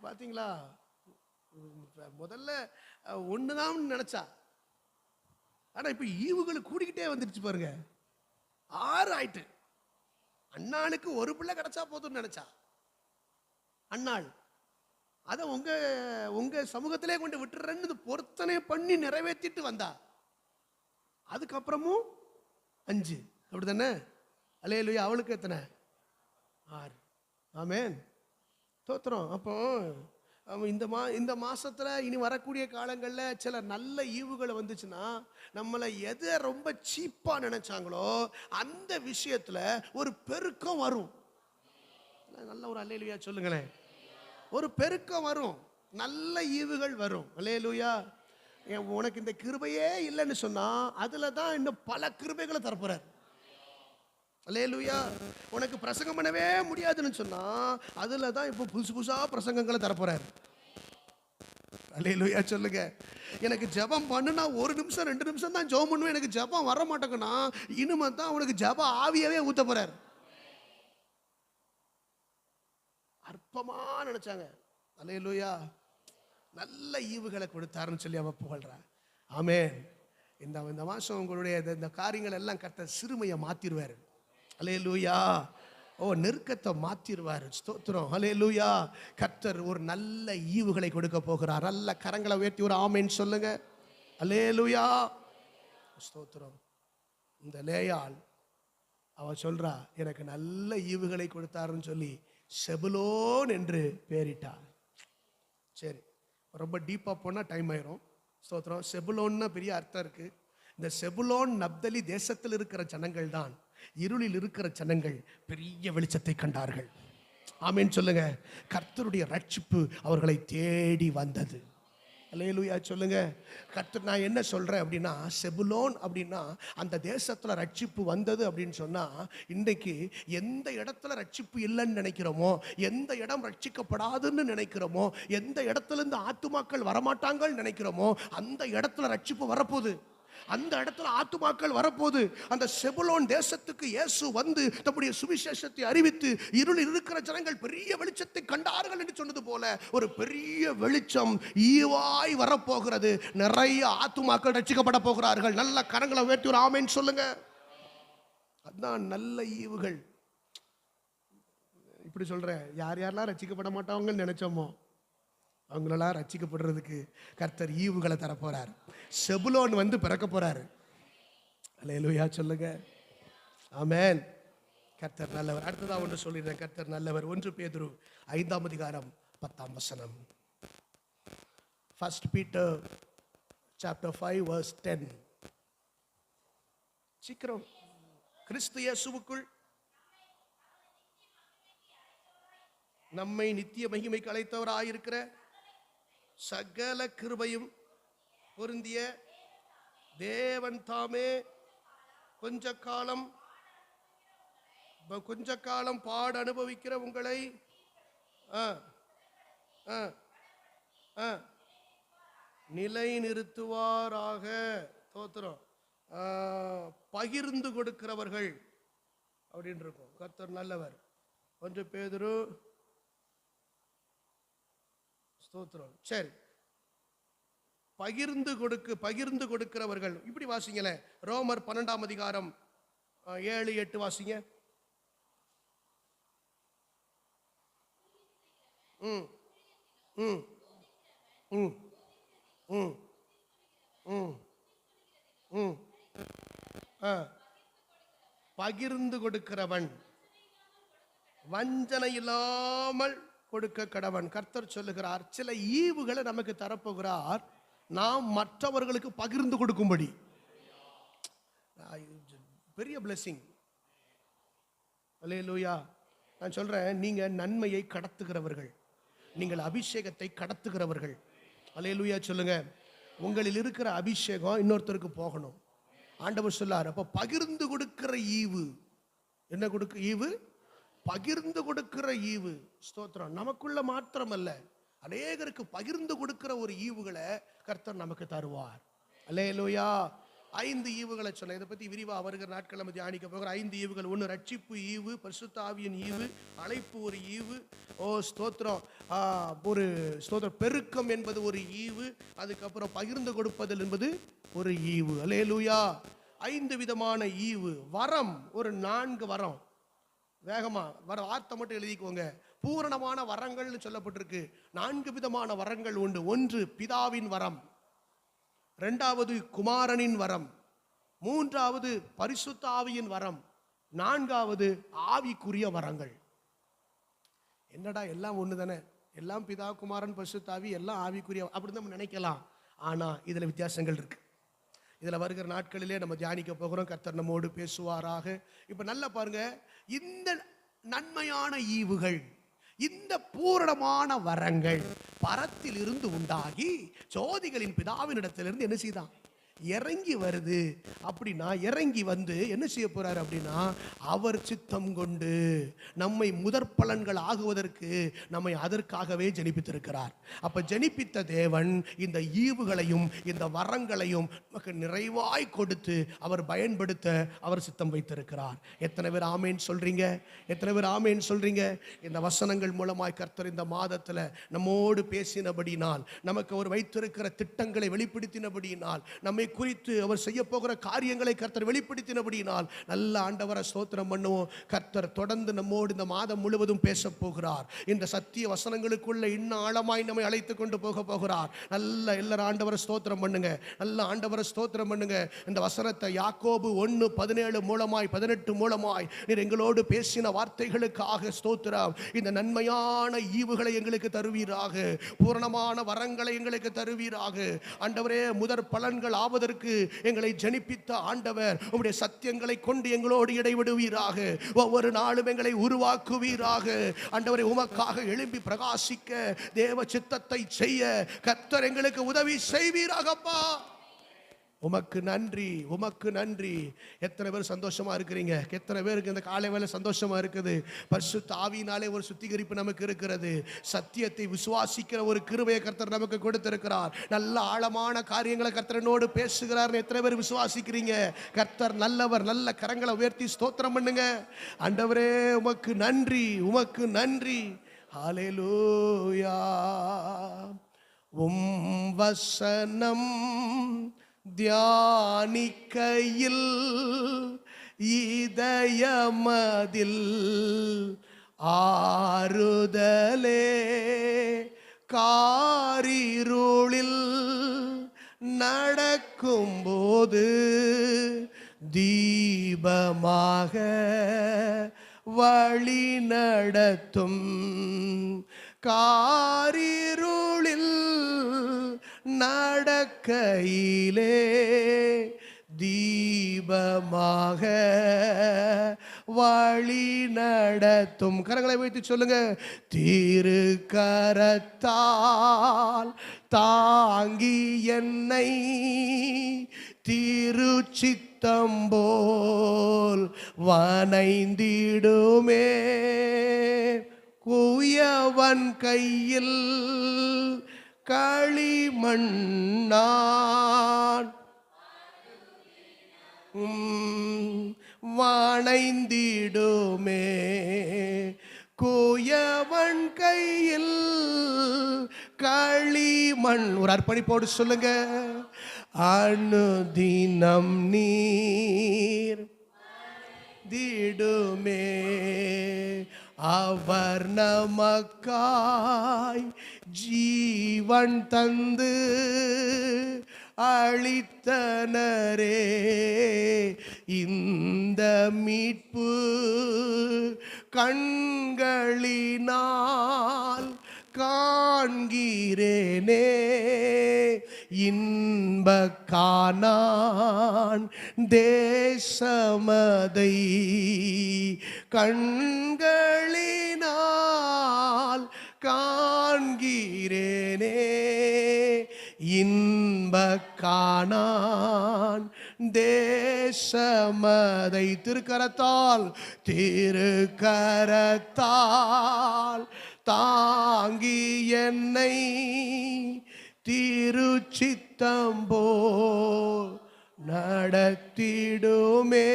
பாத்தீங்களா? முதல்ல ஒண்ணுதான் நினைச்சா, ஆனா இப்ப ஈவுகள் கூடிக்கிட்டே வந்துருச்சு பாருங்க. 6 ஆயிட்டு. அண்ணாளுக்கு ஒரு பிள்ளை கிடைச்சா போதும்னு நினைச்சா அண்ணாள். அதை உங்க சமூகத்திலே கொண்டு விட்டுறேன்னு பொருத்தனை பண்ணி நிறைவேற்றிட்டு வந்தா. அதுக்கப்புறமும் 5. அப்படித்தானே? அல்லேலூயா. அவளுக்கு எத்தனை? 6. ஆமென். தோத்திரம். அப்போ இந்த மாசத்துல இனி வரக்கூடிய காலங்களில் சில நல்ல ஈவுகள் வந்துச்சுன்னா, நம்மளை எதை ரொம்ப சீப்பா நினைச்சாங்களோ அந்த விஷயத்துல ஒரு பெருக்கம் வரும். நல்ல ஒரு அல்லேலூயா சொல்லுங்களேன். ஒரு பெருக்கம் வரும், நல்ல ஈவுகள் வரும். அல்லேலூயா. உனக்கு இந்த கிருபையே இல்லைன்னு சொன்னா அதுல தான் இன்னும் பல கிருபைகளை தரப்போறார். அல்லேலூயா. உனக்கு பிரசங்கம் பண்ணவே முடியாதுன்னு சொன்னா அதுல தான் இப்போ புதுசு புதுசா பிரசங்கங்களை தரப்போறாரு. அல்லேலூயா சொல்லுங்க. எனக்கு ஜெபம் பண்ணுனா 1 நிமிஷம் 2 நிமிஷம் தான் ஜெபம் பண்ணுவேன், எனக்கு ஜெபம் வர மாட்டேங்குன்னா இனிமே தான் அவனுக்கு ஜெப ஆவியவே ஊத்த போறாரு. அற்பமா நினைச்சாங்க. அல்லேலூயா. நல்ல ஈவுகளை கொடுத்தாருன்னு சொல்லி அவ புகழ்றான். ஆமென். இந்த மாசம் உங்களுடைய இந்த காரியங்கள் எல்லாம் கர்த்தர் சிறுமையை மாத்திடுவாரு. அல்லேலூயா. நெருக்கத்தை மாத்திடுவார். ஸ்தோத்திரம். அல்லேலூயா. கர்த்தர் ஒரு நல்ல ஈவுகளை கொடுக்க போகிறார். நல்ல கரங்களை உயர்த்தி ஒரு ஆமென் சொல்லுங்க. அல்லேலூயா. ஸ்தோத்திரம். இந்த லேயாள் அவ சொல்றா, எனக்கு நல்ல ஈவுகளை கொடுத்தாருன்னு சொல்லி செபுலோன் என்று பெயரிட்டார். சரி, ரொம்ப டீப்பா போனா டைம் ஆயிரும். ஸ்தோத்திரம். செபுலோன்னா பெரிய அர்த்தம் இருக்கு. இந்த செபுலோன் நப்தலி தேசத்தில் இருக்கிற ஜனங்கள் தான் இருளில் இருக்கிற ஜனங்கள் பெரிய வெளிச்சத்தை கண்டார்கள். ஆமென் சொல்லுங்க. கர்த்தருடைய ரட்சிப்பு அவர்களை தேடி வந்தது. அல்லேலூயா சொல்லுங்க. கர்த்தர், நான் என்ன சொல்றேன் அப்படின்னா, செபுலோன் அப்படின்னா அந்த தேசத்துல ரட்சிப்பு வந்தது அப்படின்னு சொன்னா, இன்றைக்கு எந்த இடத்துல ரட்சிப்பு இல்லைன்னு நினைக்கிறோமோ, எந்த இடம் ரட்சிக்கப்படாதுன்னு நினைக்கிறோமோ, எந்த இடத்துல இருந்து ஆத்துமாக்கள் வரமாட்டாங்கன்னு நினைக்கிறோமோ, அந்த இடத்துல ரட்சிப்பு வரப்போகுது. அந்த இடத்துல ஆத்துமாக்கள் வரப்போது. அந்த செபுலோன் தேசத்துக்கு இயேசு வந்து தம்முடைய சுவிசேஷத்தை அறிவித்து இருளில் இருக்கிற ஜனங்கள் பெரிய வெளிச்சத்தை கண்டார்கள் என்று சொன்னது போல ஒரு பெரிய வெளிச்சம் ஈவாய் வரப்போகிறது. நிறைய ஆத்துமாக்கள் ரட்சிக்கப்பட போகிறார்கள். நல்ல கரங்களை உயர்த்தி ஒரு ஆமென் சொல்லுங்க. அதான் நல்ல ஈவுகள். இப்படி சொல்றேன், யார் யாரெல்லாம் ரட்சிக்கப்பட மாட்டாங்கன்னு நினைச்சோமோ அவங்களெல்லாம் ரட்சிக்கப்படுறதுக்கு கர்த்தர் ஈவுகளை தர போறார். செபுலோன் வந்து பிறக்க போறாரு. அல்லேலூயா சொல்லுங்க. ஆமென். கர்த்தர் நல்லவர். அடுத்ததா ஒன்று சொல்லிடுறேன், கர்த்தர் நல்லவர். 1 பேதுரு 5ஆம் அதிகாரம் 10ஆம் வசனம். 1 Peter chapter 5 verse 10. சீக்கிரம். கிறிஸ்து இயேசுவுக்குள் நம்மை நித்திய மகிமைக்கு அழைத்தவராயிருக்கிற சகல கிருபையும் பொருந்திய தேவன் தாமே கொஞ்ச காலம் பாடு அனுபவிக்கிற உங்களை நிலை நிறுத்துவாராக. தோத்திரம். பகிர்ந்து கொடுக்கிறவர்கள் அப்படின்னு இருக்கும். கர்த்தர் நல்லவர். 1 பேதுரு. ஸ்தோத்திரம். சரி, பகிர்ந்து கொடுக்கிறவர்கள். இப்படி வாசிங்களே, ரோமர் 12ஆம் அதிகாரம் 7-8 வாசிங்க. பகிர்ந்து கொடுக்கிறவன் வஞ்சனை இல்லாமல் கொடுக்க கடவன். கர்த்தர் சொல்லுகிறார், சில ஈவுகளை நமக்கு தரப்போகிறார், நாம் மற்றவர்களுக்கு பகிர்ந்து கொடுக்கும்படி. பெரிய பிளெஸிங். அல்லேலூயா. நான் சொல்றேன், நீங்க நன்மையை கடத்துகிறவர்கள், நீங்கள் அபிஷேகத்தை கடத்துகிறவர்கள். அல்லேலூயா சொல்லுங்க. உங்களில் இருக்கிற அபிஷேகம் இன்னொருத்தருக்கு போகணும். ஆண்டவர் சொல்லார். அப்ப பகிர்ந்து கொடுக்கிற ஈவு. என்ன கொடுக்க ஈவு? பகிர்ந்து கொடுக்கிற ஈவு. ஸ்தோத்திரம். நமக்குள்ள மாத்திரம் அல்ல, அநேகருக்கு பகிர்ந்து கொடுக்கிற ஒரு ஈவுகளை கர்த்தர் நமக்கு தருவார். அல்லேலூயா. 5 ஈவுகளை சொன்ன. இதை பத்தி விரிவா வருகிற நாட்கள் நம்ம தியானிக்க போகிற 5 ஈவுகள். 1 ரட்சிப்பு ஈவு, பரிசுத்த ஆவியின் ஈவு, அழைப்பு ஒரு ஈவு. ஸ்தோத்திரம். ஒரு ஸ்தோத்திரம். பெருக்கம் என்பது ஒரு ஈவு. அதுக்கப்புறம் பகிர்ந்து கொடுப்பதில் என்பது ஒரு ஈவு. அல்லேலூயா. 5 விதமான ஈவு. வரம் ஒரு 4 வரம். வேகமா வர வார்த்தை மட்டும் எழுதிக்கோங்க. பூரணமான வரங்கள்னு சொல்லப்பட்டிருக்கு. 4 விதமான வரங்கள் உண்டு. 1 பிதாவின் வரம், 2வது குமாரனின் வரம், 3வது பரிசுத்த ஆவியின் வரம், 4வது ஆவிக்குரிய வரங்கள். என்னடா எல்லாம் ஒண்ணு தானே, எல்லாம் பிதா குமாரன் பரிசுத்த ஆவி, எல்லாம் ஆவிக்குரிய அப்படின்னு நம்ம நினைக்கலாம். ஆனா இதுல வித்தியாசங்கள் இருக்கு. இதுல வருகிற நாட்களிலே நம்ம தியானிக்க போகிறோம். கர்த்தர் நம்மோடு பேசுவாராக. இப்ப நல்லா பாருங்க, இந்த நன்மையான ஈவுகள், இந்த பூரணமான வரங்கள் பரத்தில் இருந்து உண்டாகி ஜோதிகளின் பிதாவினிடத்திலிருந்து என்ன செய்தான்? இறங்கி வருது. அப்படின்னா இறங்கி வந்து என்ன செய்ய போறாரு அப்படின்னா, அவர் சித்தம் கொண்டு நம்மை முதற் பலன்கள் ஆகுவதற்கு நம்மை அதற்காகவே ஜெனிப்பித்திருக்கிறார். அப்ப ஜெனிப்பித்த தேவன் இந்த ஈவுகளையும் இந்த வரங்களையும் நமக்கு நிறைவாய் கொடுத்து அவர் பயன்படுத்த அவர் சித்தம் வைத்திருக்கிறார். எத்தனை பேர் ஆமேன் சொல்றீங்க? எத்தனை பேர் ஆமேன் சொல்றீங்க? இந்த வசனங்கள் மூலமாய் கர்த்தர் இந்த மாதத்தில் நம்மோடு பேசினபடினால், நமக்கு அவர் வைத்திருக்கிற திட்டங்களை வெளிப்படுத்தினபடியினால், நம்மை குறித்து அவர் செய்ய போகிற காரியங்களை கர்த்தர் வெளிப்படுத்தினபடியினால் நல்ல ஆண்டவரை ஸ்தோத்திரம் பண்ணுவோம். கர்த்தர் தொடர்ந்து நம்மோடு இந்த மாதம் முழுவதும் பேச போகிறார். இந்த சத்திய வசனங்களுக்குள்ள இன்னும் ஆழமாய் நம்மை அழைத்து கொண்டு போகிறார். நல்ல எல்லாரும் ஆண்டவரை ஸ்தோத்திரம் பண்ணுங்க. நல்ல ஆண்டவரை ஸ்தோத்திரம் பண்ணுங்க. இந்த வசனத்தை யாக்கோபு 1:17 மூலமாய் 18 மூலமாய் நீர் எங்களோடு பேசின வார்த்தைகளுக்காக ஸ்தோத்திரம். இந்த நன்மையான ஈவுகளை எங்களுக்கு தருவீராக, பூரணமான வரங்களை எங்களுக்கு தருவீராக. ஆண்டவரே, முதற் பலன்கள் ஆவதற்கு எங்களை ஜனிப்பித்த ஆண்டவர், உம்முடைய சத்தியங்களை கொண்டு எங்களோடு இடைவிடுவீராக. ஒவ்வொரு நாளும் எங்களை உருவாக்குவீராக. ஆண்டவரே, உமக்காக எழும்பி பிரகாசிக்க, தேவ சித்தத்தை செய்ய கர்த்தர் எங்களுக்கு உதவி செய்வீராகப்பா. உமக்கு நன்றி, உமக்கு நன்றி. எத்தனை பேர் சந்தோஷமா இருக்கிறீங்க? எத்தனை பேருக்கு இந்த காலை வேளை சந்தோஷமா இருக்குது? பரிசுத்த ஆவியினாலே ஒரு சுத்திகரிப்பு நமக்கு இருக்கிறது. சத்தியத்தை விசுவாசிக்கிற ஒரு கிருபையை கர்த்தர் நமக்கு கொடுத்திருக்கிறார். நல்ல ஆழமான காரியங்களை கர்த்தரனோடு பேசுகிறார். எத்தனை பேர் விசுவாசிக்கிறீங்க? கர்த்தர் நல்லவர். நல்ல கரங்களை உயர்த்தி ஸ்தோத்திரம் பண்ணுங்க. ஆண்டவரே, உமக்கு நன்றி, உமக்கு நன்றி. ஹல்லேலூயா. வசனம் தியானிக்கையில் இதயமதில் ஆறுதலே, காரிருளில் நடக்கும்போது தீபமாக வழி நடத்தும். காரிருளில் நடக்கையிலே தீபமாக வழி நடத்தும். கரங்களை வைத்து சொல்லுங்க. திருக்கரத்தால் தாங்கி என்னை திருச்சித்தம்போல் வனைந்திடுமே. குயவன் கையில் களிமண்ணான் வனைந்திடுமே. குயவன் கையில் களிமண். ஒரு அர்ப்பணிப்போடு சொல்லுங்க. அனுதினம் நீர் திடுமே. அவர் நமக்காய் ஜீவன் தந்து அளித்தனரே. இந்த மீட்பு கண்களினால் காண்கிறேனே. இன்பக்கானான் தேசமதை கண்களினால் காண்கிறேனே. இன்பக்கானான் தேசமதை திருக்கரத்தால் திருக்கரத்தால் தாங்கி என்னை திருச்சித்தம்போல் நடத்திடுமே.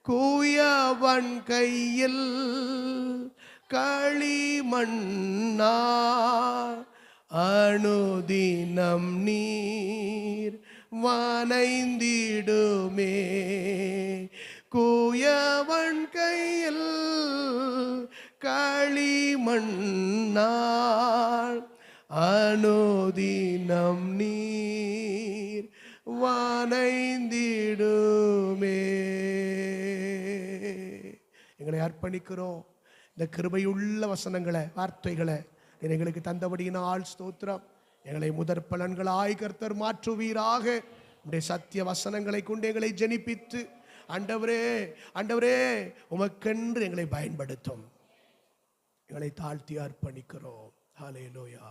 குயவன் கையில் களிமண்ணா அனுதினம் நீர் வனைந்திடுமே. குயவன் கையில் களிமண்ணால் அனுதினம் நீர் வனைந்திடுமே. எங்களை அர்ப்பணிக்கிறோம். இந்த கிருபையுள்ள வசனங்களை, வார்த்தைகளை எங்களுக்கு தந்தபடியினால் ஸ்தோத்திரம். எங்களை முதற் பலன்களாய் கர்த்தர் மாற்றுவீராக. உடைய சத்திய வசனங்களை கொண்டு எங்களை ஜெனிப்பித்து ஆண்டவரே, ஆண்டவரே, உமக்கென்று எங்களை பயன்படுத்தும். எங்களை தாழ்த்தி அர்ப்பணிக்கிறோம். ஹல்லேலூயா.